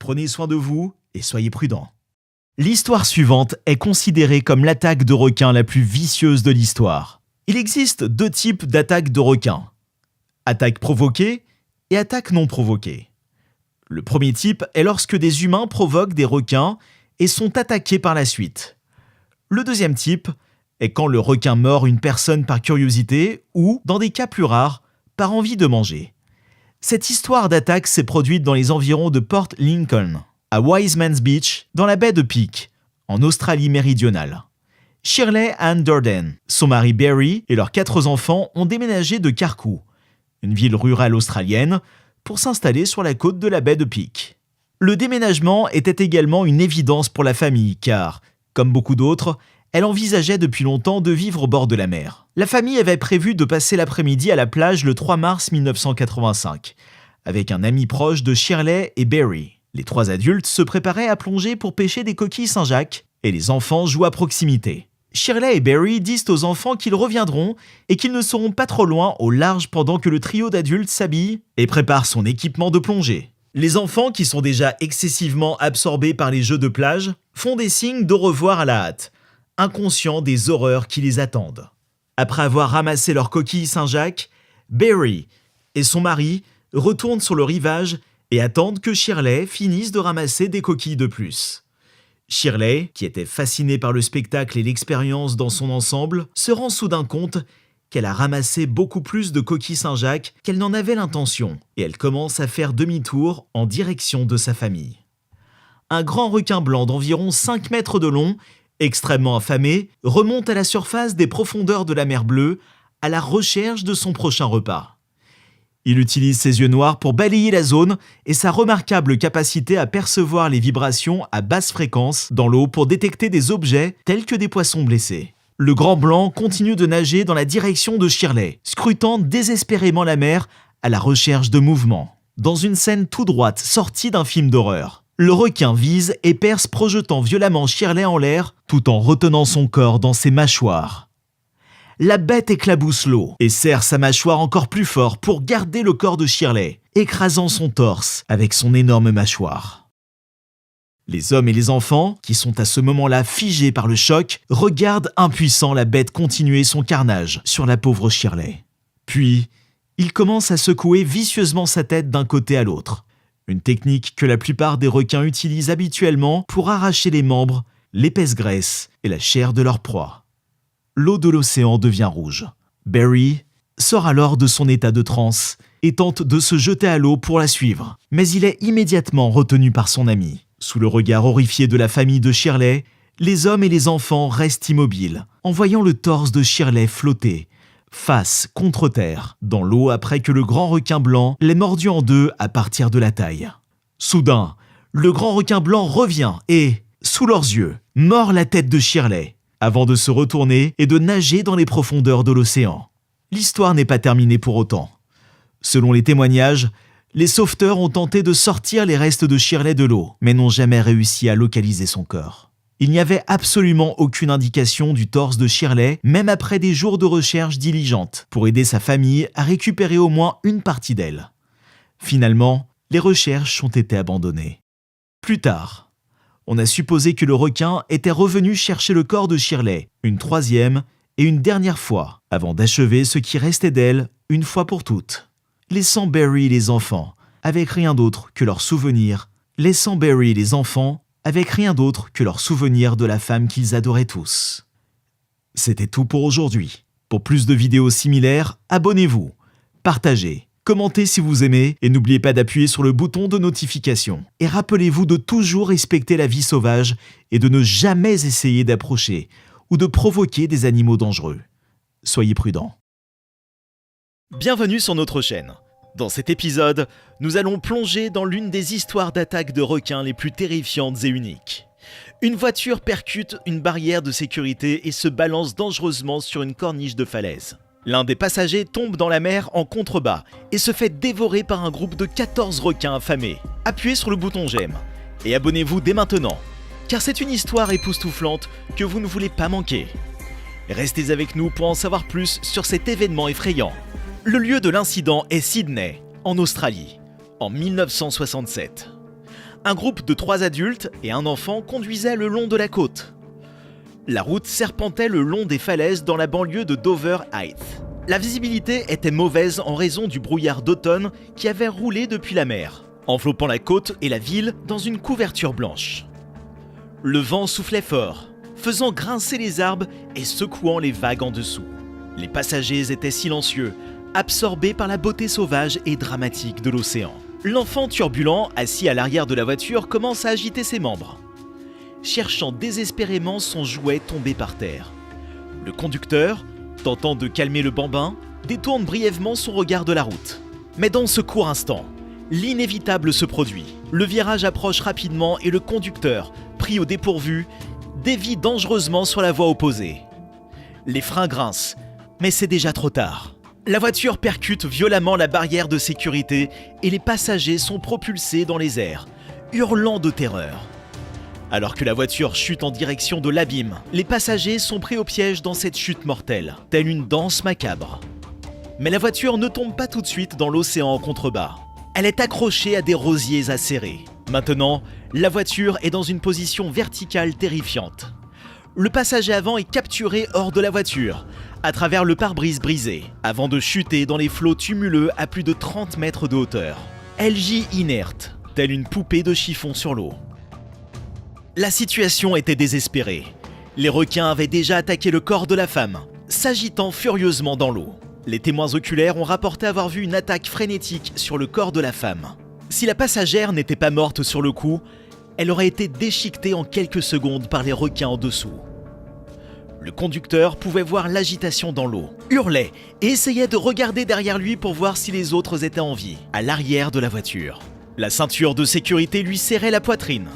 Prenez soin de vous et soyez prudents. L'histoire suivante est considérée comme l'attaque de requin la plus vicieuse de l'histoire. Il existe 2 types d'attaques de requins. Attaque provoquée et attaque non provoquée. Le premier type est lorsque des humains provoquent des requins et sont attaqués par la suite. Le deuxième type est quand le requin mord une personne par curiosité ou, dans des cas plus rares, par envie de manger. Cette histoire d'attaque s'est produite dans les environs de Port Lincoln, à Wiseman's Beach, dans la baie de Peak, en Australie méridionale. Shirley Ann Durden, son mari Barry et leurs 4 enfants ont déménagé de Carcou, une ville rurale australienne, pour s'installer sur la côte de la baie de Peak. Le déménagement était également une évidence pour la famille car, comme beaucoup d'autres, elle envisageait depuis longtemps de vivre au bord de la mer. La famille avait prévu de passer l'après-midi à la plage le 3 mars 1985, avec un ami proche de Shirley et Barry. Les 3 adultes se préparaient à plonger pour pêcher des coquilles Saint-Jacques et les enfants jouent à proximité. Shirley et Barry disent aux enfants qu'ils reviendront et qu'ils ne seront pas trop loin au large pendant que le trio d'adultes s'habille et prépare son équipement de plongée. Les enfants, qui sont déjà excessivement absorbés par les jeux de plage, font des signes d'au revoir à la hâte, inconscients des horreurs qui les attendent. Après avoir ramassé leurs coquilles Saint-Jacques, Barry et son mari retournent sur le rivage et attendent que Shirley finisse de ramasser des coquilles de plus. Shirley, qui était fascinée par le spectacle et l'expérience dans son ensemble, se rend soudain compte qu'elle a ramassé beaucoup plus de coquilles Saint-Jacques qu'elle n'en avait l'intention, et elle commence à faire demi-tour en direction de sa famille. Un grand requin blanc d'environ 5 mètres de long, extrêmement affamé, remonte à la surface des profondeurs de la mer Bleue à la recherche de son prochain repas. Il utilise ses yeux noirs pour balayer la zone et sa remarquable capacité à percevoir les vibrations à basse fréquence dans l'eau pour détecter des objets tels que des poissons blessés. Le grand blanc continue de nager dans la direction de Shirley, scrutant désespérément la mer à la recherche de mouvements. Dans une scène tout droite sortie d'un film d'horreur, le requin vise et perce, projetant violemment Shirley en l'air tout en retenant son corps dans ses mâchoires. La bête éclabousse l'eau et serre sa mâchoire encore plus fort pour garder le corps de Shirley, écrasant son torse avec son énorme mâchoire. Les hommes et les enfants, qui sont à ce moment-là figés par le choc, regardent impuissants la bête continuer son carnage sur la pauvre Shirley. Puis, il commence à secouer vicieusement sa tête d'un côté à l'autre. une technique que la plupart des requins utilisent habituellement pour arracher les membres, l'épaisse graisse et la chair de leur proie. L'eau de l'océan devient rouge. Barry sort alors de son état de transe et tente de se jeter à l'eau pour la suivre, mais il est immédiatement retenu par son ami. Sous le regard horrifié de la famille de Shirley, les hommes et les enfants restent immobiles, en voyant le torse de Shirley flotter, face contre terre, dans l'eau après que le grand requin blanc l'ait mordu en deux à partir de la taille. Soudain, le grand requin blanc revient et, sous leurs yeux, mord la tête de Shirley, avant de se retourner et de nager dans les profondeurs de l'océan. L'histoire n'est pas terminée pour autant. Selon les témoignages, les sauveteurs ont tenté de sortir les restes de Shirley de l'eau, mais n'ont jamais réussi à localiser son corps. Il n'y avait absolument aucune indication du torse de Shirley, même après des jours de recherche diligente, pour aider sa famille à récupérer au moins une partie d'elle. Finalement, les recherches ont été abandonnées. Plus tard, on a supposé que le requin était revenu chercher le corps de Shirley, une troisième et une dernière fois, avant d'achever ce qui restait d'elle une fois pour toutes, laissant Barry et les enfants avec rien d'autre que leur souvenir, de la femme qu'ils adoraient tous. C'était tout pour aujourd'hui. Pour plus de vidéos similaires, abonnez-vous, partagez, commentez si vous aimez et n'oubliez pas d'appuyer sur le bouton de notification. Et rappelez-vous de toujours respecter la vie sauvage et de ne jamais essayer d'approcher ou de provoquer des animaux dangereux. Soyez prudents. Bienvenue sur notre chaîne. Dans cet épisode, nous allons plonger dans l'une des histoires d'attaques de requins les plus terrifiantes et uniques. Une voiture percute une barrière de sécurité et se balance dangereusement sur une corniche de falaise. L'un des passagers tombe dans la mer en contrebas et se fait dévorer par un groupe de 14 requins affamés. Appuyez sur le bouton j'aime et abonnez-vous dès maintenant, car c'est une histoire époustouflante que vous ne voulez pas manquer. Restez avec nous pour en savoir plus sur cet événement effrayant. Le lieu de l'incident est Sydney, en Australie, en 1967. Un groupe de 3 adultes et un enfant conduisait le long de la côte. La route serpentait le long des falaises dans la banlieue de Dover Heights. La visibilité était mauvaise en raison du brouillard d'automne qui avait roulé depuis la mer, enveloppant la côte et la ville dans une couverture blanche. Le vent soufflait fort, faisant grincer les arbres et secouant les vagues en dessous. Les passagers étaient silencieux, absorbés par la beauté sauvage et dramatique de l'océan. L'enfant turbulent, assis à l'arrière de la voiture, commence à agiter ses membres, cherchant désespérément son jouet tombé par terre. Le conducteur, tentant de calmer le bambin, détourne brièvement son regard de la route. Mais dans ce court instant, l'inévitable se produit. Le virage approche rapidement et le conducteur, pris au dépourvu, dévie dangereusement sur la voie opposée. Les freins grincent, mais c'est déjà trop tard. La voiture percute violemment la barrière de sécurité et les passagers sont propulsés dans les airs, hurlant de terreur. Alors que la voiture chute en direction de l'abîme, les passagers sont pris au piège dans cette chute mortelle, telle une danse macabre. Mais la voiture ne tombe pas tout de suite dans l'océan en contrebas. Elle est accrochée à des rosiers acérés. Maintenant, la voiture est dans une position verticale terrifiante. Le passager avant est capturé hors de la voiture, à travers le pare-brise brisé, avant de chuter dans les flots tumuleux à plus de 30 mètres de hauteur. Elle gît inerte, telle une poupée de chiffon sur l'eau. La situation était désespérée. Les requins avaient déjà attaqué le corps de la femme, s'agitant furieusement dans l'eau. Les témoins oculaires ont rapporté avoir vu une attaque frénétique sur le corps de la femme. Si la passagère n'était pas morte sur le coup, elle aurait été déchiquetée en quelques secondes par les requins en dessous. Le conducteur pouvait voir l'agitation dans l'eau, hurlait et essayait de regarder derrière lui pour voir si les autres étaient en vie, à l'arrière de la voiture. La ceinture de sécurité lui serrait la poitrine,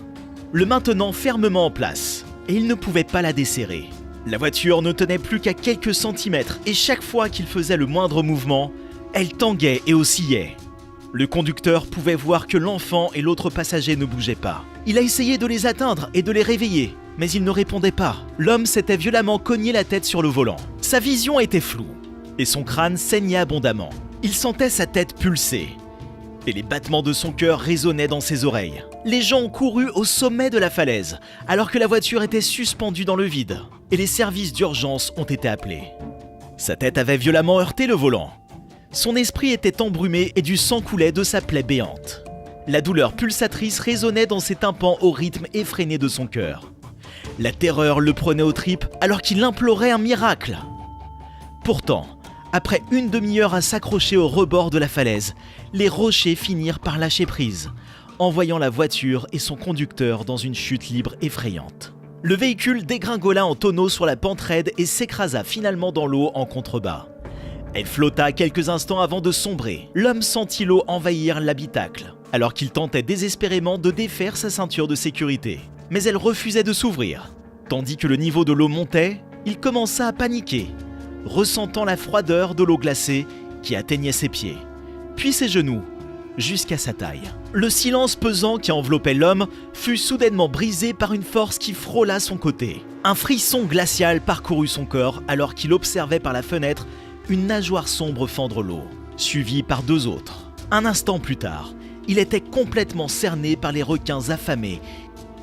le maintenant fermement en place, et il ne pouvait pas la desserrer. La voiture ne tenait plus qu'à quelques centimètres et chaque fois qu'il faisait le moindre mouvement, elle tanguait et oscillait. Le conducteur pouvait voir que l'enfant et l'autre passager ne bougeaient pas. Il a essayé de les atteindre et de les réveiller, mais ils ne répondaient pas. L'homme s'était violemment cogné la tête sur le volant. Sa vision était floue, et son crâne saignait abondamment. Il sentait sa tête pulser, et les battements de son cœur résonnaient dans ses oreilles. Les gens ont couru au sommet de la falaise, alors que la voiture était suspendue dans le vide, et les services d'urgence ont été appelés. Sa tête avait violemment heurté le volant. Son esprit était embrumé et du sang coulait de sa plaie béante. La douleur pulsatrice résonnait dans ses tympans au rythme effréné de son cœur. La terreur le prenait aux tripes alors qu'il implorait un miracle. Pourtant, après une demi-heure à s'accrocher au rebord de la falaise, les rochers finirent par lâcher prise, envoyant la voiture et son conducteur dans une chute libre effrayante. Le véhicule dégringola en tonneau sur la pente raide et s'écrasa finalement dans l'eau en contrebas. Elle flotta quelques instants avant de sombrer. L'homme sentit l'eau envahir l'habitacle, alors qu'il tentait désespérément de défaire sa ceinture de sécurité. Mais elle refusait de s'ouvrir. Tandis que le niveau de l'eau montait, il commença à paniquer, ressentant la froideur de l'eau glacée qui atteignait ses pieds, puis ses genoux, jusqu'à sa taille. Le silence pesant qui enveloppait l'homme fut soudainement brisé par une force qui frôla son côté. Un frisson glacial parcourut son corps alors qu'il observait par la fenêtre une nageoire sombre fendre l'eau, suivie par deux autres. Un instant plus tard, il était complètement cerné par les requins affamés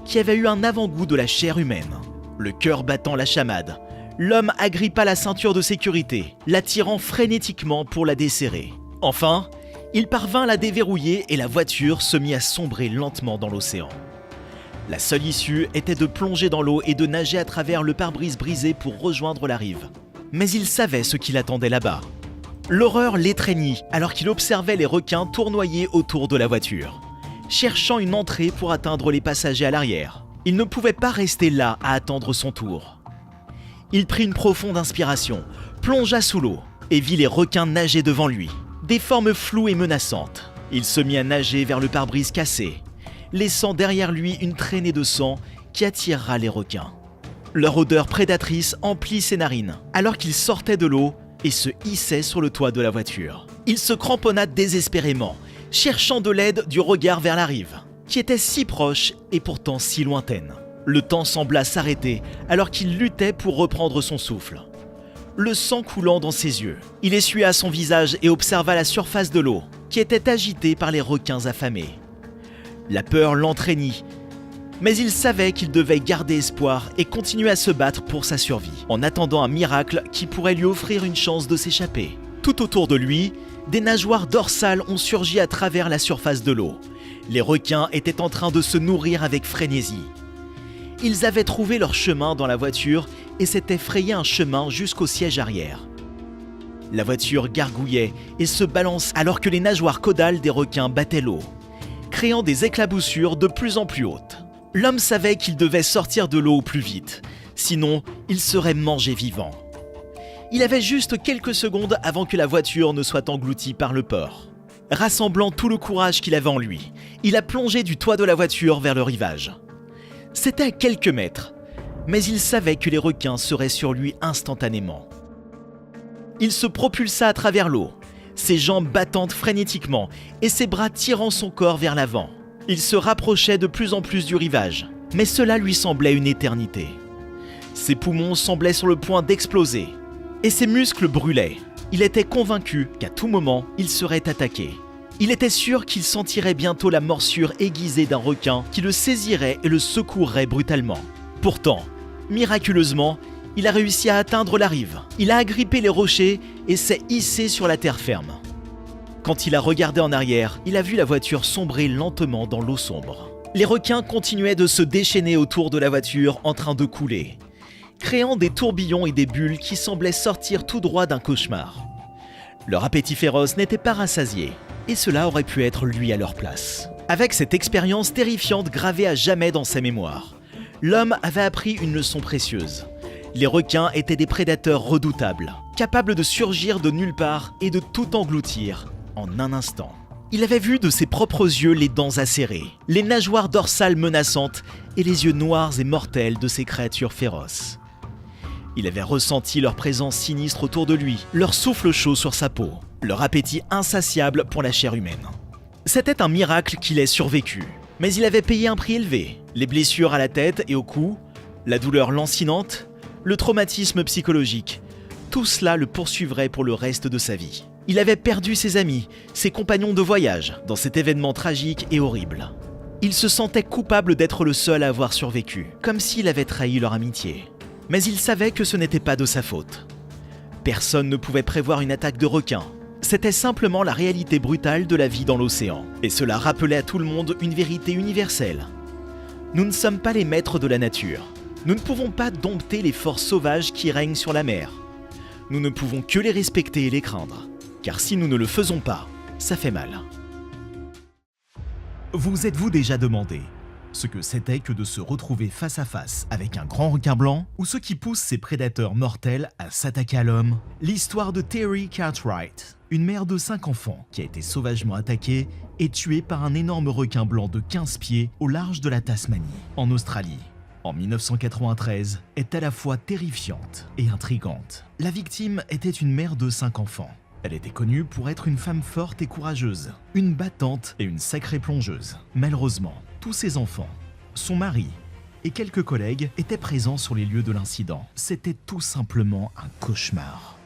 qui avaient eu un avant-goût de la chair humaine. Le cœur battant la chamade, l'homme agrippa la ceinture de sécurité, l'attirant frénétiquement pour la desserrer. Enfin, il parvint à la déverrouiller et la voiture se mit à sombrer lentement dans l'océan. La seule issue était de plonger dans l'eau et de nager à travers le pare-brise brisé pour rejoindre la rive. Mais il savait ce qui l'attendait là-bas. L'horreur l'étreignit alors qu'il observait les requins tournoyer autour de la voiture, cherchant une entrée pour atteindre les passagers à l'arrière. Il ne pouvait pas rester là à attendre son tour. Il prit une profonde inspiration, plongea sous l'eau et vit les requins nager devant lui, des formes floues et menaçantes. Il se mit à nager vers le pare-brise cassé, laissant derrière lui une traînée de sang qui attirera les requins. Leur odeur prédatrice emplit ses narines alors qu'il sortait de l'eau et se hissait sur le toit de la voiture. Il se cramponna désespérément, cherchant de l'aide du regard vers la rive, qui était si proche et pourtant si lointaine. Le temps sembla s'arrêter alors qu'il luttait pour reprendre son souffle, le sang coulant dans ses yeux. Il essuya son visage et observa la surface de l'eau, qui était agitée par les requins affamés. La peur l'entraînit, mais il savait qu'il devait garder espoir et continuer à se battre pour sa survie, en attendant un miracle qui pourrait lui offrir une chance de s'échapper. Tout autour de lui, des nageoires dorsales ont surgi à travers la surface de l'eau. Les requins étaient en train de se nourrir avec frénésie. Ils avaient trouvé leur chemin dans la voiture et s'étaient frayé un chemin jusqu'au siège arrière. La voiture gargouillait et se balance alors que les nageoires caudales des requins battaient l'eau, créant des éclaboussures de plus en plus hautes. L'homme savait qu'il devait sortir de l'eau au plus vite, sinon il serait mangé vivant. Il avait juste quelques secondes avant que la voiture ne soit engloutie par le port. Rassemblant tout le courage qu'il avait en lui, il a plongé du toit de la voiture vers le rivage. C'était à quelques mètres, mais il savait que les requins seraient sur lui instantanément. Il se propulsa à travers l'eau, ses jambes battant frénétiquement et ses bras tirant son corps vers l'avant. Il se rapprochait de plus en plus du rivage, mais cela lui semblait une éternité. Ses poumons semblaient sur le point d'exploser, et ses muscles brûlaient. Il était convaincu qu'à tout moment, il serait attaqué. Il était sûr qu'il sentirait bientôt la morsure aiguisée d'un requin qui le saisirait et le secouerait brutalement. Pourtant, miraculeusement, il a réussi à atteindre la rive. Il a agrippé les rochers et s'est hissé sur la terre ferme. Quand il a regardé en arrière, il a vu la voiture sombrer lentement dans l'eau sombre. Les requins continuaient de se déchaîner autour de la voiture en train de couler, créant des tourbillons et des bulles qui semblaient sortir tout droit d'un cauchemar. Leur appétit féroce n'était pas rassasié, et cela aurait pu être lui à leur place. Avec cette expérience terrifiante gravée à jamais dans sa mémoire, l'homme avait appris une leçon précieuse. Les requins étaient des prédateurs redoutables, capables de surgir de nulle part et de tout engloutir en un instant. Il avait vu de ses propres yeux les dents acérées, les nageoires dorsales menaçantes et les yeux noirs et mortels de ces créatures féroces. Il avait ressenti leur présence sinistre autour de lui, leur souffle chaud sur sa peau, leur appétit insatiable pour la chair humaine. C'était un miracle qu'il ait survécu, mais il avait payé un prix élevé. Les blessures à la tête et au cou, la douleur lancinante, le traumatisme psychologique, tout cela le poursuivrait pour le reste de sa vie. Il avait perdu ses amis, ses compagnons de voyage, dans cet événement tragique et horrible. Il se sentait coupable d'être le seul à avoir survécu, comme s'il avait trahi leur amitié. Mais il savait que ce n'était pas de sa faute. Personne ne pouvait prévoir une attaque de requins, C'était simplement la réalité brutale de la vie dans l'océan. Et cela rappelait à tout le monde une vérité universelle. Nous ne sommes pas les maîtres de la nature. Nous ne pouvons pas dompter les forces sauvages qui règnent sur la mer. Nous ne pouvons que les respecter et les craindre. Car si nous ne le faisons pas, ça fait mal. Vous êtes-vous déjà demandé ce que c'était que de se retrouver face à face avec un grand requin blanc ou ce qui pousse ces prédateurs mortels à s'attaquer à l'homme? L'histoire de Terry Cartwright, une mère de 5 enfants qui a été sauvagement attaquée et tuée par un énorme requin blanc de 15 pieds au large de la Tasmanie, en Australie. En 1993, est à la fois terrifiante et intrigante. La victime était une mère de 5 enfants. Elle était connue pour être une femme forte et courageuse, une battante et une sacrée plongeuse. Malheureusement, tous ses enfants, son mari et quelques collègues étaient présents sur les lieux de l'incident. C'était tout simplement un cauchemar.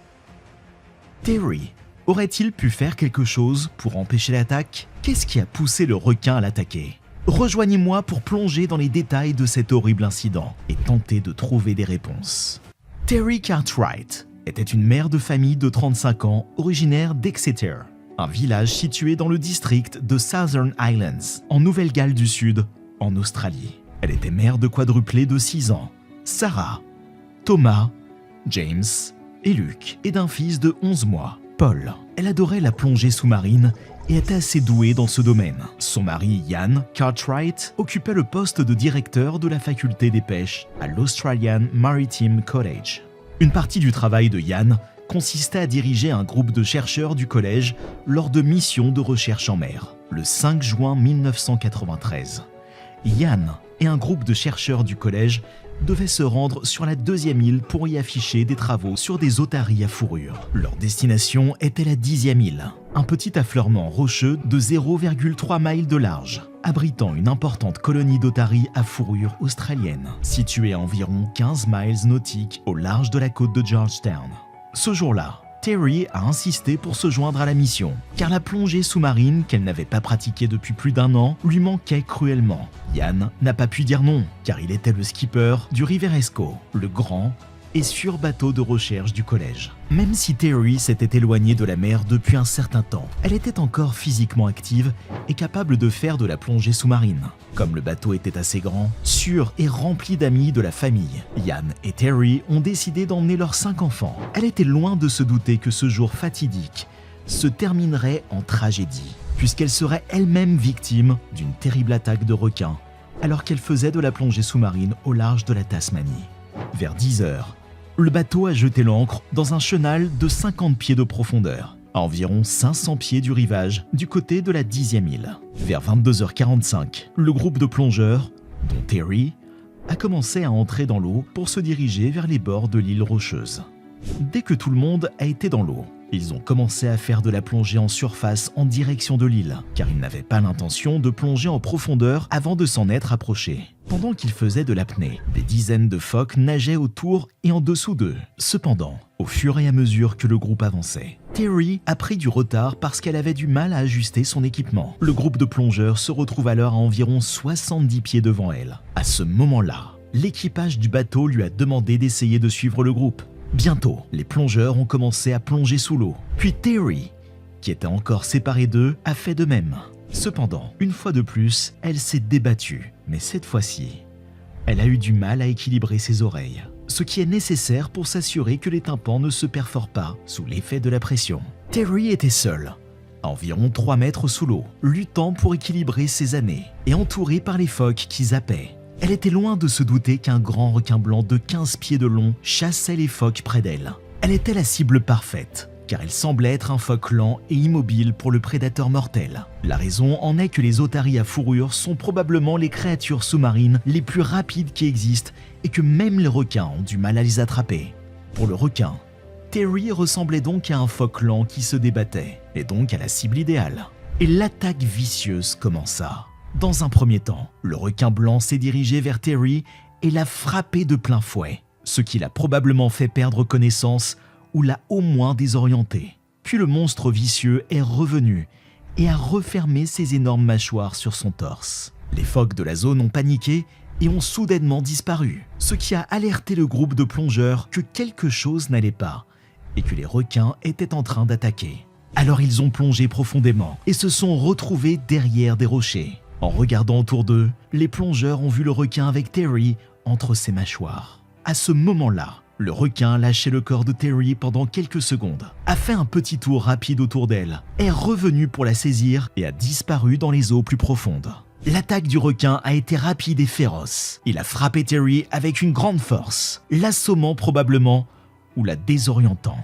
Terry aurait-il pu faire quelque chose pour empêcher l'attaque? Qu'est-ce qui a poussé le requin à l'attaquer? Rejoignez-moi pour plonger dans les détails de cet horrible incident et tenter de trouver des réponses. Terry Cartwright était une mère de famille de 35 ans, originaire d'Exeter, un village situé dans le district de Southern Highlands, en Nouvelle-Galles du Sud, en Australie. Elle était mère de quadruplés de 6 ans, Sarah, Thomas, James et Luke, et d'un fils de 11 mois, Paul. Elle adorait la plongée sous-marine et était assez douée dans ce domaine. Son mari, Ian Cartwright, occupait le poste de directeur de la faculté des pêches à l'Australian Maritime College. Une partie du travail de Ian consistait à diriger un groupe de chercheurs du collège lors de missions de recherche en mer. Le 5 juin 1993, Ian et un groupe de chercheurs du collège devaient se rendre sur la 2e île pour y afficher des travaux sur des otaries à fourrure. Leur destination était la 10e île, un petit affleurement rocheux de 0,3 miles de large, abritant une importante colonie d'otaries à fourrure australienne, située à environ 15 miles nautiques au large de la côte de Georgetown. Ce jour-là, Terry a insisté pour se joindre à la mission, car la plongée sous-marine qu'elle n'avait pas pratiquée depuis plus d'1 an lui manquait cruellement. Ian n'a pas pu dire non, car il était le skipper du Riveresco, le grand et sûr bateau de recherche du collège. Même si Terry s'était éloignée de la mer depuis un certain temps, elle était encore physiquement active et capable de faire de la plongée sous-marine. Comme le bateau était assez grand, sûr et rempli d'amis de la famille, Ian et Terry ont décidé d'emmener leurs 5 enfants. Elle était loin de se douter que ce jour fatidique se terminerait en tragédie, puisqu'elle serait elle-même victime d'une terrible attaque de requins, alors qu'elle faisait de la plongée sous-marine au large de la Tasmanie. Vers 10 heures, le bateau a jeté l'ancre dans un chenal de 50 pieds de profondeur, à environ 500 pieds du rivage, du côté de la 10e île. Vers 22h45, le groupe de plongeurs, dont Terry, a commencé à entrer dans l'eau pour se diriger vers les bords de l'île rocheuse. Dès que tout le monde a été dans l'eau, ils ont commencé à faire de la plongée en surface en direction de l'île, car ils n'avaient pas l'intention de plonger en profondeur avant de s'en être approchés. Pendant qu'ils faisaient de l'apnée, des dizaines de phoques nageaient autour et en dessous d'eux. Cependant, au fur et à mesure que le groupe avançait, Terry a pris du retard parce qu'elle avait du mal à ajuster son équipement. Le groupe de plongeurs se retrouve alors à environ 70 pieds devant elle. À ce moment-là, l'équipage du bateau lui a demandé d'essayer de suivre le groupe. Bientôt, les plongeurs ont commencé à plonger sous l'eau. Puis Terry, qui était encore séparée d'eux, a fait de même. Cependant, une fois de plus, elle s'est débattue. Mais cette fois-ci, elle a eu du mal à équilibrer ses oreilles, ce qui est nécessaire pour s'assurer que les tympans ne se perforent pas sous l'effet de la pression. Terry était seule, à environ 3 mètres sous l'eau, luttant pour équilibrer ses années, et entourée par les phoques qui zappaient. Elle était loin de se douter qu'un grand requin blanc de 15 pieds de long chassait les phoques près d'elle. Elle était la cible parfaite, car elle semblait être un phoque lent et immobile pour le prédateur mortel. La raison en est que les otaries à fourrure sont probablement les créatures sous-marines les plus rapides qui existent et que même les requins ont du mal à les attraper. Pour le requin, Terry ressemblait donc à un phoque lent qui se débattait, et donc à la cible idéale. Et l'attaque vicieuse commença. Dans un premier temps, le requin blanc s'est dirigé vers Terry et l'a frappé de plein fouet, ce qui l'a probablement fait perdre connaissance ou l'a au moins désorienté. Puis le monstre vicieux est revenu et a refermé ses énormes mâchoires sur son torse. Les phoques de la zone ont paniqué et ont soudainement disparu, ce qui a alerté le groupe de plongeurs que quelque chose n'allait pas et que les requins étaient en train d'attaquer. Alors ils ont plongé profondément et se sont retrouvés derrière des rochers. En regardant autour d'eux, les plongeurs ont vu le requin avec Terry entre ses mâchoires. À ce moment-là, le requin a lâché le corps de Terry pendant quelques secondes, a fait un petit tour rapide autour d'elle, est revenu pour la saisir et a disparu dans les eaux plus profondes. L'attaque du requin a été rapide et féroce. Il a frappé Terry avec une grande force, l'assommant probablement ou la désorientant.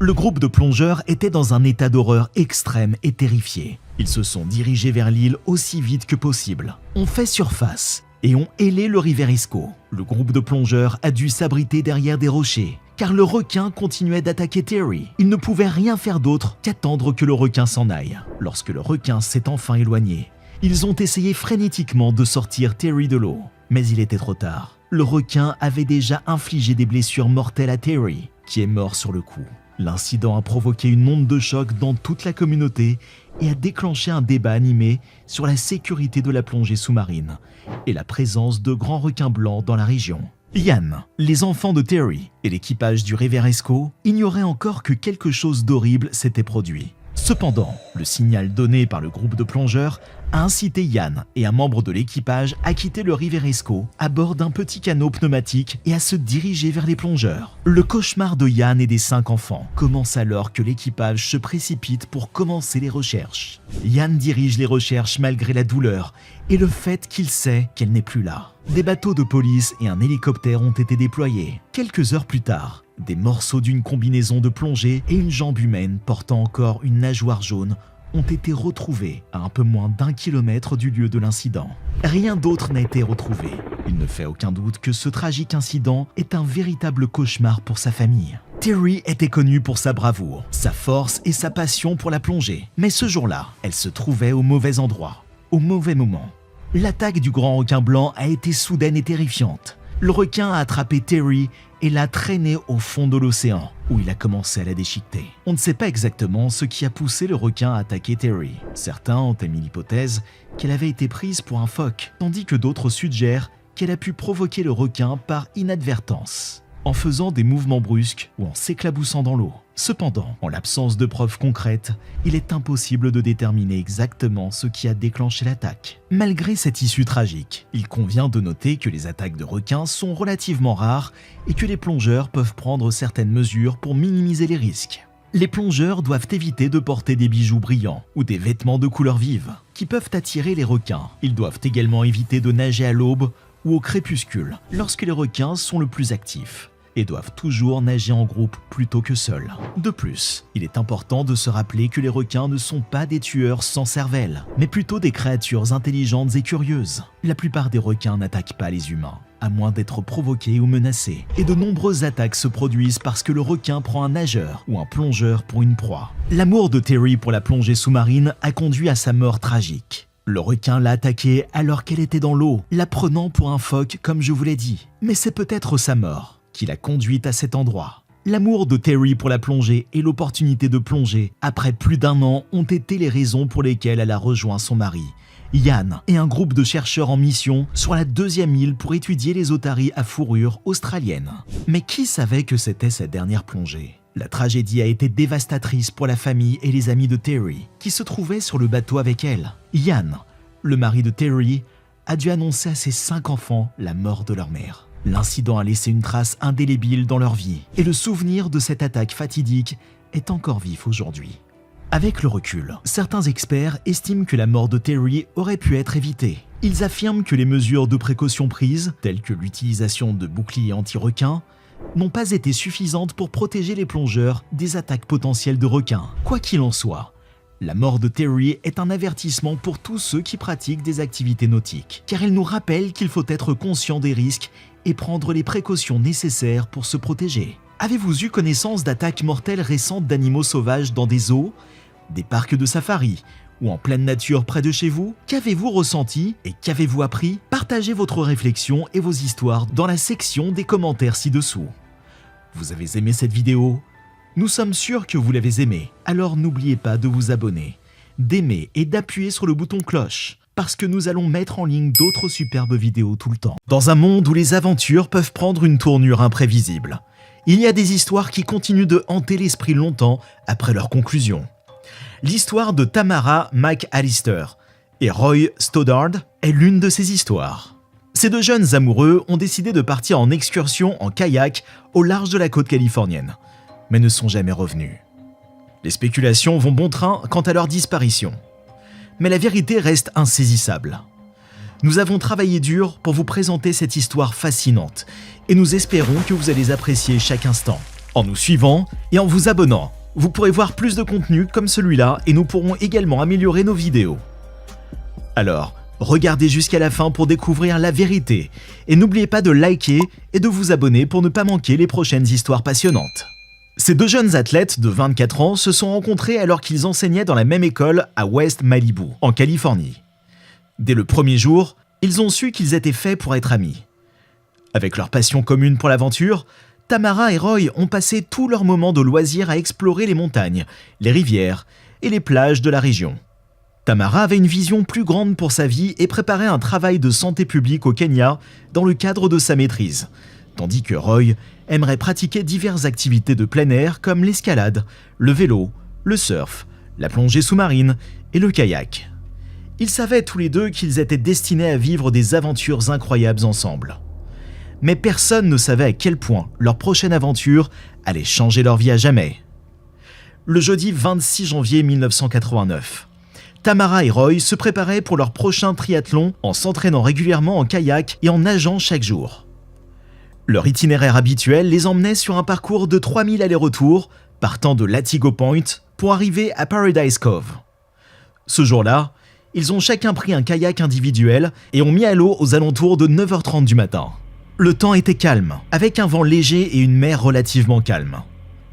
Le groupe de plongeurs était dans un état d'horreur extrême et terrifié. Ils se sont dirigés vers l'île aussi vite que possible, ont fait surface et ont hélé le Riverisco. Le groupe de plongeurs a dû s'abriter derrière des rochers, car le requin continuait d'attaquer Terry. Ils ne pouvaient rien faire d'autre qu'attendre que le requin s'en aille. Lorsque le requin s'est enfin éloigné, ils ont essayé frénétiquement de sortir Terry de l'eau. Mais il était trop tard. Le requin avait déjà infligé des blessures mortelles à Terry, qui est mort sur le coup. L'incident a provoqué une onde de choc dans toute la communauté et a déclenché un débat animé sur la sécurité de la plongée sous-marine et la présence de grands requins blancs dans la région. Yann, les enfants de Terry et l'équipage du Riverisco ignoraient encore que quelque chose d'horrible s'était produit. Cependant, le signal donné par le groupe de plongeurs a incité Yann et un membre de l'équipage à quitter le Riverisco à bord d'un petit canot pneumatique et à se diriger vers les plongeurs. Le cauchemar de Yann et des 5 enfants commence alors que l'équipage se précipite pour commencer les recherches. Yann dirige les recherches malgré la douleur et le fait qu'il sait qu'elle n'est plus là. Des bateaux de police et un hélicoptère ont été déployés. Quelques heures plus tard, des morceaux d'une combinaison de plongée et une jambe humaine portant encore une nageoire jaune ont été retrouvés à un peu moins d'1 kilomètre du lieu de l'incident. Rien d'autre n'a été retrouvé. Il ne fait aucun doute que ce tragique incident est un véritable cauchemar pour sa famille. Terry était connue pour sa bravoure, sa force et sa passion pour la plongée. Mais ce jour-là, elle se trouvait au mauvais endroit, au mauvais moment. L'attaque du grand requin blanc a été soudaine et terrifiante. Le requin a attrapé Terry et l'a traîné au fond de l'océan, où il a commencé à la déchiqueter. On ne sait pas exactement ce qui a poussé le requin à attaquer Terry. Certains ont émis l'hypothèse qu'elle avait été prise pour un phoque, tandis que d'autres suggèrent qu'elle a pu provoquer le requin par inadvertance, en faisant des mouvements brusques ou en s'éclaboussant dans l'eau. Cependant, en l'absence de preuves concrètes, il est impossible de déterminer exactement ce qui a déclenché l'attaque. Malgré cette issue tragique, il convient de noter que les attaques de requins sont relativement rares et que les plongeurs peuvent prendre certaines mesures pour minimiser les risques. Les plongeurs doivent éviter de porter des bijoux brillants ou des vêtements de couleur vive qui peuvent attirer les requins. Ils doivent également éviter de nager à l'aube ou au crépuscule lorsque les requins sont le plus actifs, et doivent toujours nager en groupe plutôt que seuls. De plus, il est important de se rappeler que les requins ne sont pas des tueurs sans cervelle, mais plutôt des créatures intelligentes et curieuses. La plupart des requins n'attaquent pas les humains, à moins d'être provoqués ou menacés. Et de nombreuses attaques se produisent parce que le requin prend un nageur ou un plongeur pour une proie. L'amour de Terry pour la plongée sous-marine a conduit à sa mort tragique. Le requin l'a attaquée alors qu'elle était dans l'eau, la prenant pour un phoque comme je vous l'ai dit. Mais c'est peut-être sa mort qui l'a conduite à cet endroit. L'amour de Terry pour la plongée et l'opportunité de plonger après plus d'1 an ont été les raisons pour lesquelles elle a rejoint son mari, Yann, et un groupe de chercheurs en mission sur la 2e île pour étudier les otaries à fourrure australiennes. Mais qui savait que c'était sa dernière plongée ? La tragédie a été dévastatrice pour la famille et les amis de Terry, qui se trouvaient sur le bateau avec elle. Yann, le mari de Terry, a dû annoncer à ses 5 enfants la mort de leur mère. L'incident a laissé une trace indélébile dans leur vie, et le souvenir de cette attaque fatidique est encore vif aujourd'hui. Avec le recul, certains experts estiment que la mort de Terry aurait pu être évitée. Ils affirment que les mesures de précaution prises, telles que l'utilisation de boucliers anti-requins, n'ont pas été suffisantes pour protéger les plongeurs des attaques potentielles de requins. Quoi qu'il en soit, la mort de Terry est un avertissement pour tous ceux qui pratiquent des activités nautiques, car elle nous rappelle qu'il faut être conscient des risques et prendre les précautions nécessaires pour se protéger. Avez-vous eu connaissance d'attaques mortelles récentes d'animaux sauvages dans des zoos, des parcs de safari ou en pleine nature près de chez vous? Qu'avez-vous ressenti et qu'avez-vous appris? Partagez votre réflexion et vos histoires dans la section des commentaires ci-dessous. Vous avez aimé cette vidéo? Nous sommes sûrs que vous l'avez aimée, alors n'oubliez pas de vous abonner, d'aimer et d'appuyer sur le bouton cloche, parce que nous allons mettre en ligne d'autres superbes vidéos tout le temps. Dans un monde où les aventures peuvent prendre une tournure imprévisible, il y a des histoires qui continuent de hanter l'esprit longtemps après leur conclusion. L'histoire de Tamara McAllister et Roy Stoddard est l'une de ces histoires. Ces deux jeunes amoureux ont décidé de partir en excursion en kayak au large de la côte californienne, mais ne sont jamais revenus. Les spéculations vont bon train quant à leur disparition. Mais la vérité reste insaisissable. Nous avons travaillé dur pour vous présenter cette histoire fascinante et nous espérons que vous allez apprécier chaque instant. En nous suivant et en vous abonnant, vous pourrez voir plus de contenu comme celui-là et nous pourrons également améliorer nos vidéos. Alors, regardez jusqu'à la fin pour découvrir la vérité et n'oubliez pas de liker et de vous abonner pour ne pas manquer les prochaines histoires passionnantes. Ces deux jeunes athlètes de 24 ans se sont rencontrés alors qu'ils enseignaient dans la même école à West Malibu, en Californie. Dès le premier jour, ils ont su qu'ils étaient faits pour être amis. Avec leur passion commune pour l'aventure, Tamara et Roy ont passé tous leurs moments de loisirs à explorer les montagnes, les rivières et les plages de la région. Tamara avait une vision plus grande pour sa vie et préparait un travail de santé publique au Kenya dans le cadre de sa maîtrise, tandis que Roy aimerait pratiquer diverses activités de plein air comme l'escalade, le vélo, le surf, la plongée sous-marine et le kayak. Ils savaient tous les deux qu'ils étaient destinés à vivre des aventures incroyables ensemble. Mais personne ne savait à quel point leur prochaine aventure allait changer leur vie à jamais. Le jeudi 26 janvier 1989, Tamara et Roy se préparaient pour leur prochain triathlon en s'entraînant régulièrement en kayak et en nageant chaque jour. Leur itinéraire habituel les emmenait sur un parcours de 3000 allers-retours, partant de Latigo Point pour arriver à Paradise Cove. Ce jour-là, ils ont chacun pris un kayak individuel et ont mis à l'eau aux alentours de 9h30 du matin. Le temps était calme, avec un vent léger et une mer relativement calme.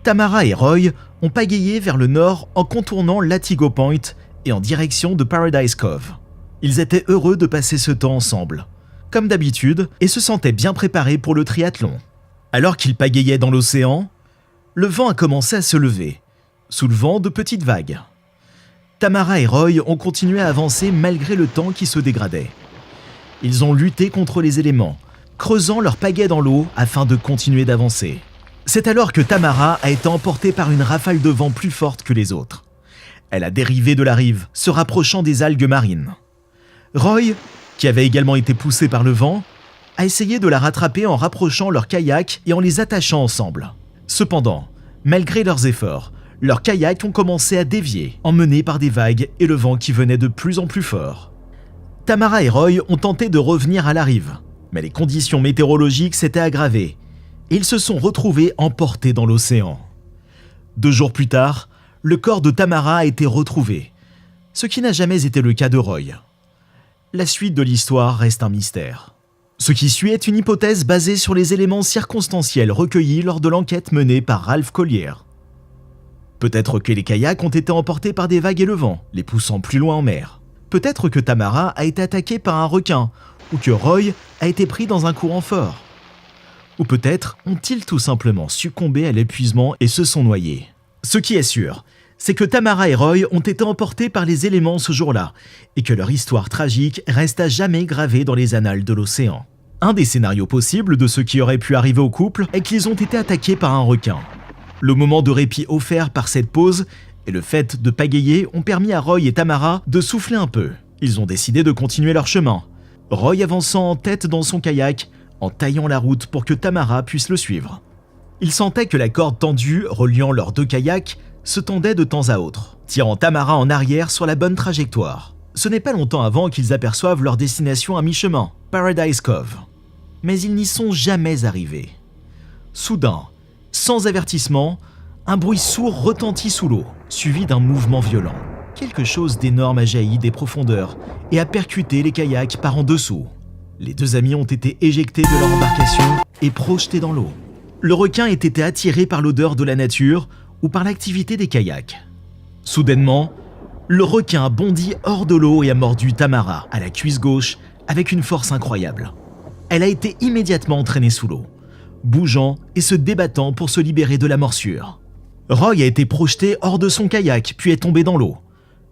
Tamara et Roy ont pagayé vers le nord en contournant Latigo Point et en direction de Paradise Cove. Ils étaient heureux de passer ce temps ensemble, comme d'habitude, et se sentaient bien préparés pour le triathlon. Alors qu'ils pagayaient dans l'océan, le vent a commencé à se lever, soulevant de petites vagues. Tamara et Roy ont continué à avancer malgré le temps qui se dégradait. Ils ont lutté contre les éléments, creusant leur pagaie dans l'eau afin de continuer d'avancer. C'est alors que Tamara a été emportée par une rafale de vent plus forte que les autres. Elle a dérivé de la rive, se rapprochant des algues marines. Roy, qui avait également été poussé par le vent, a essayé de la rattraper en rapprochant leurs kayaks et en les attachant ensemble. Cependant, malgré leurs efforts, leurs kayaks ont commencé à dévier, emmenés par des vagues et le vent qui venait de plus en plus fort. Tamara et Roy ont tenté de revenir à la rive, mais les conditions météorologiques s'étaient aggravées et ils se sont retrouvés emportés dans l'océan. 2 jours plus tard, le corps de Tamara a été retrouvé, ce qui n'a jamais été le cas de Roy. La suite de l'histoire reste un mystère. Ce qui suit est une hypothèse basée sur les éléments circonstanciels recueillis lors de l'enquête menée par Ralph Collier. Peut-être que les kayaks ont été emportés par des vagues et le vent, les poussant plus loin en mer. Peut-être que Tamara a été attaquée par un requin, ou que Roy a été pris dans un courant fort. Ou peut-être ont-ils tout simplement succombé à l'épuisement et se sont noyés. Ce qui est sûr, c'est que Tamara et Roy ont été emportés par les éléments ce jour-là, et que leur histoire tragique reste à jamais gravée dans les annales de l'océan. Un des scénarios possibles de ce qui aurait pu arriver au couple est qu'ils ont été attaqués par un requin. Le moment de répit offert par cette pause et le fait de pagayer ont permis à Roy et Tamara de souffler un peu. Ils ont décidé de continuer leur chemin, Roy avançant en tête dans son kayak, en taillant la route pour que Tamara puisse le suivre. Il sentait que la corde tendue reliant leurs 2 kayaks se tendait de temps à autre, tirant Tamara en arrière sur la bonne trajectoire. Ce n'est pas longtemps avant qu'ils aperçoivent leur destination à mi-chemin, Paradise Cove. Mais ils n'y sont jamais arrivés. Soudain, sans avertissement, un bruit sourd retentit sous l'eau, suivi d'un mouvement violent. Quelque chose d'énorme a jailli des profondeurs et a percuté les kayaks par en dessous. Les 2 amis ont été éjectés de leur embarcation et projetés dans l'eau. Le requin était attiré par l'odeur de la nature ou par l'activité des kayaks. Soudainement, le requin a bondi hors de l'eau et a mordu Tamara à la cuisse gauche avec une force incroyable. Elle a été immédiatement entraînée sous l'eau, bougeant et se débattant pour se libérer de la morsure. Roy a été projeté hors de son kayak puis est tombé dans l'eau,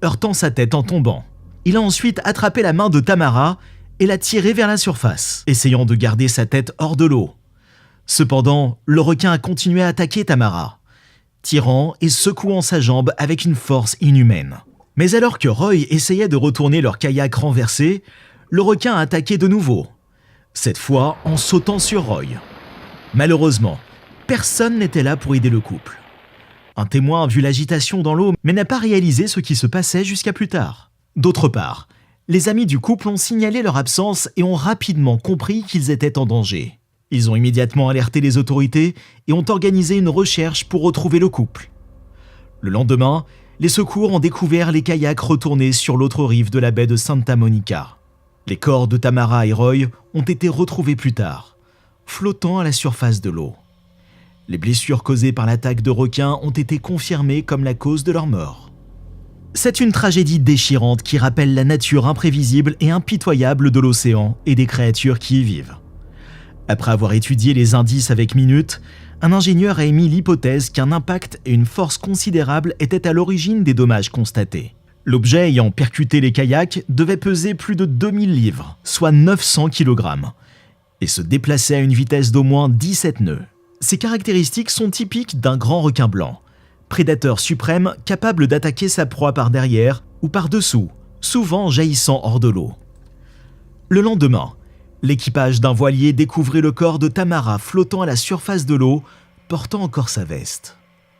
heurtant sa tête en tombant. Il a ensuite attrapé la main de Tamara et l'a tirée vers la surface, essayant de garder sa tête hors de l'eau. Cependant, le requin a continué à attaquer Tamara, tirant et secouant sa jambe avec une force inhumaine. Mais alors que Roy essayait de retourner leur kayak renversé, le requin a attaqué de nouveau, cette fois en sautant sur Roy. Malheureusement, personne n'était là pour aider le couple. Un témoin a vu l'agitation dans l'eau mais n'a pas réalisé ce qui se passait jusqu'à plus tard. D'autre part, les amis du couple ont signalé leur absence et ont rapidement compris qu'ils étaient en danger. Ils ont immédiatement alerté les autorités et ont organisé une recherche pour retrouver le couple. Le lendemain, les secours ont découvert les kayaks retournés sur l'autre rive de la baie de Santa Monica. Les corps de Tamara et Roy ont été retrouvés plus tard, flottant à la surface de l'eau. Les blessures causées par l'attaque de requins ont été confirmées comme la cause de leur mort. C'est une tragédie déchirante qui rappelle la nature imprévisible et impitoyable de l'océan et des créatures qui y vivent. Après avoir étudié les indices avec minute, un ingénieur a émis l'hypothèse qu'un impact et une force considérable étaient à l'origine des dommages constatés. L'objet ayant percuté les kayaks devait peser plus de 2000 livres, soit 900 kg, et se déplacer à une vitesse d'au moins 17 nœuds. Ces caractéristiques sont typiques d'un grand requin blanc, prédateur suprême capable d'attaquer sa proie par derrière ou par dessous, souvent jaillissant hors de l'eau. Le lendemain, l'équipage d'un voilier découvrit le corps de Tamara flottant à la surface de l'eau, portant encore sa veste.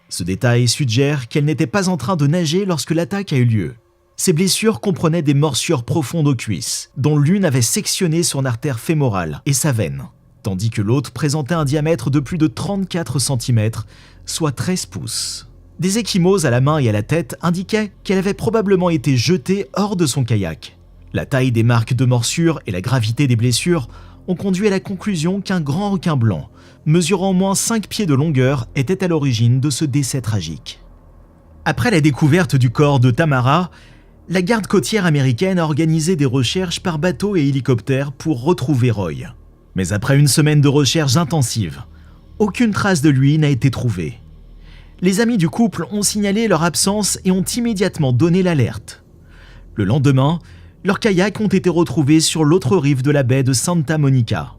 Ce détail suggère qu'elle n'était pas en train de nager lorsque l'attaque a eu lieu. Ses blessures comprenaient des morsures profondes aux cuisses, dont l'une avait sectionné son artère fémorale et sa veine, tandis que l'autre présentait un diamètre de plus de 34 cm, soit 13 pouces. Des ecchymoses à la main et à la tête indiquaient qu'elle avait probablement été jetée hors de son kayak. La taille des marques de morsure et la gravité des blessures ont conduit à la conclusion qu'un grand requin blanc, mesurant au moins 5 pieds de longueur, était à l'origine de ce décès tragique. Après la découverte du corps de Tamara, la garde côtière américaine a organisé des recherches par bateau et hélicoptère pour retrouver Roy. Mais après une semaine de recherches intensives, aucune trace de lui n'a été trouvée. Les amis du couple ont signalé leur absence et ont immédiatement donné l'alerte. Le lendemain, leurs kayaks ont été retrouvés sur l'autre rive de la baie de Santa Monica.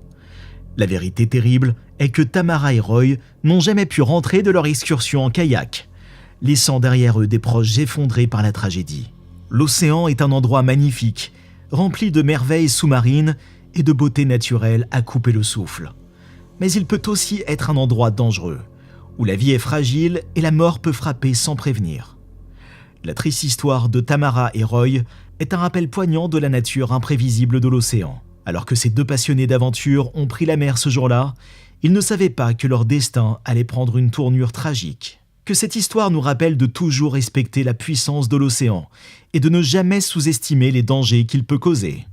La vérité terrible est que Tamara et Roy n'ont jamais pu rentrer de leur excursion en kayak, laissant derrière eux des proches effondrés par la tragédie. L'océan est un endroit magnifique, rempli de merveilles sous-marines et de beauté naturelle à couper le souffle. Mais il peut aussi être un endroit dangereux, où la vie est fragile et la mort peut frapper sans prévenir. La triste histoire de Tamara et Roy est un rappel poignant de la nature imprévisible de l'océan. Alors que ces deux passionnés d'aventure ont pris la mer ce jour-là, ils ne savaient pas que leur destin allait prendre une tournure tragique. Que cette histoire nous rappelle de toujours respecter la puissance de l'océan et de ne jamais sous-estimer les dangers qu'il peut causer.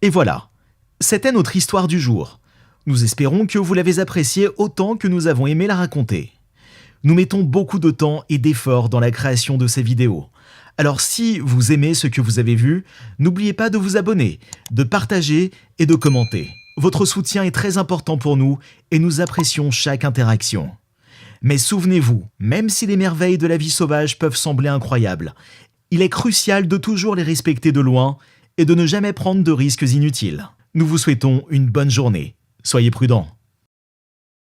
Et voilà, c'était notre histoire du jour. Nous espérons que vous l'avez appréciée autant que nous avons aimé la raconter. Nous mettons beaucoup de temps et d'efforts dans la création de ces vidéos. Alors si vous aimez ce que vous avez vu, n'oubliez pas de vous abonner, de partager et de commenter. Votre soutien est très important pour nous et nous apprécions chaque interaction. Mais souvenez-vous, même si les merveilles de la vie sauvage peuvent sembler incroyables, il est crucial de toujours les respecter de loin et de ne jamais prendre de risques inutiles. Nous vous souhaitons une bonne journée. Soyez prudents.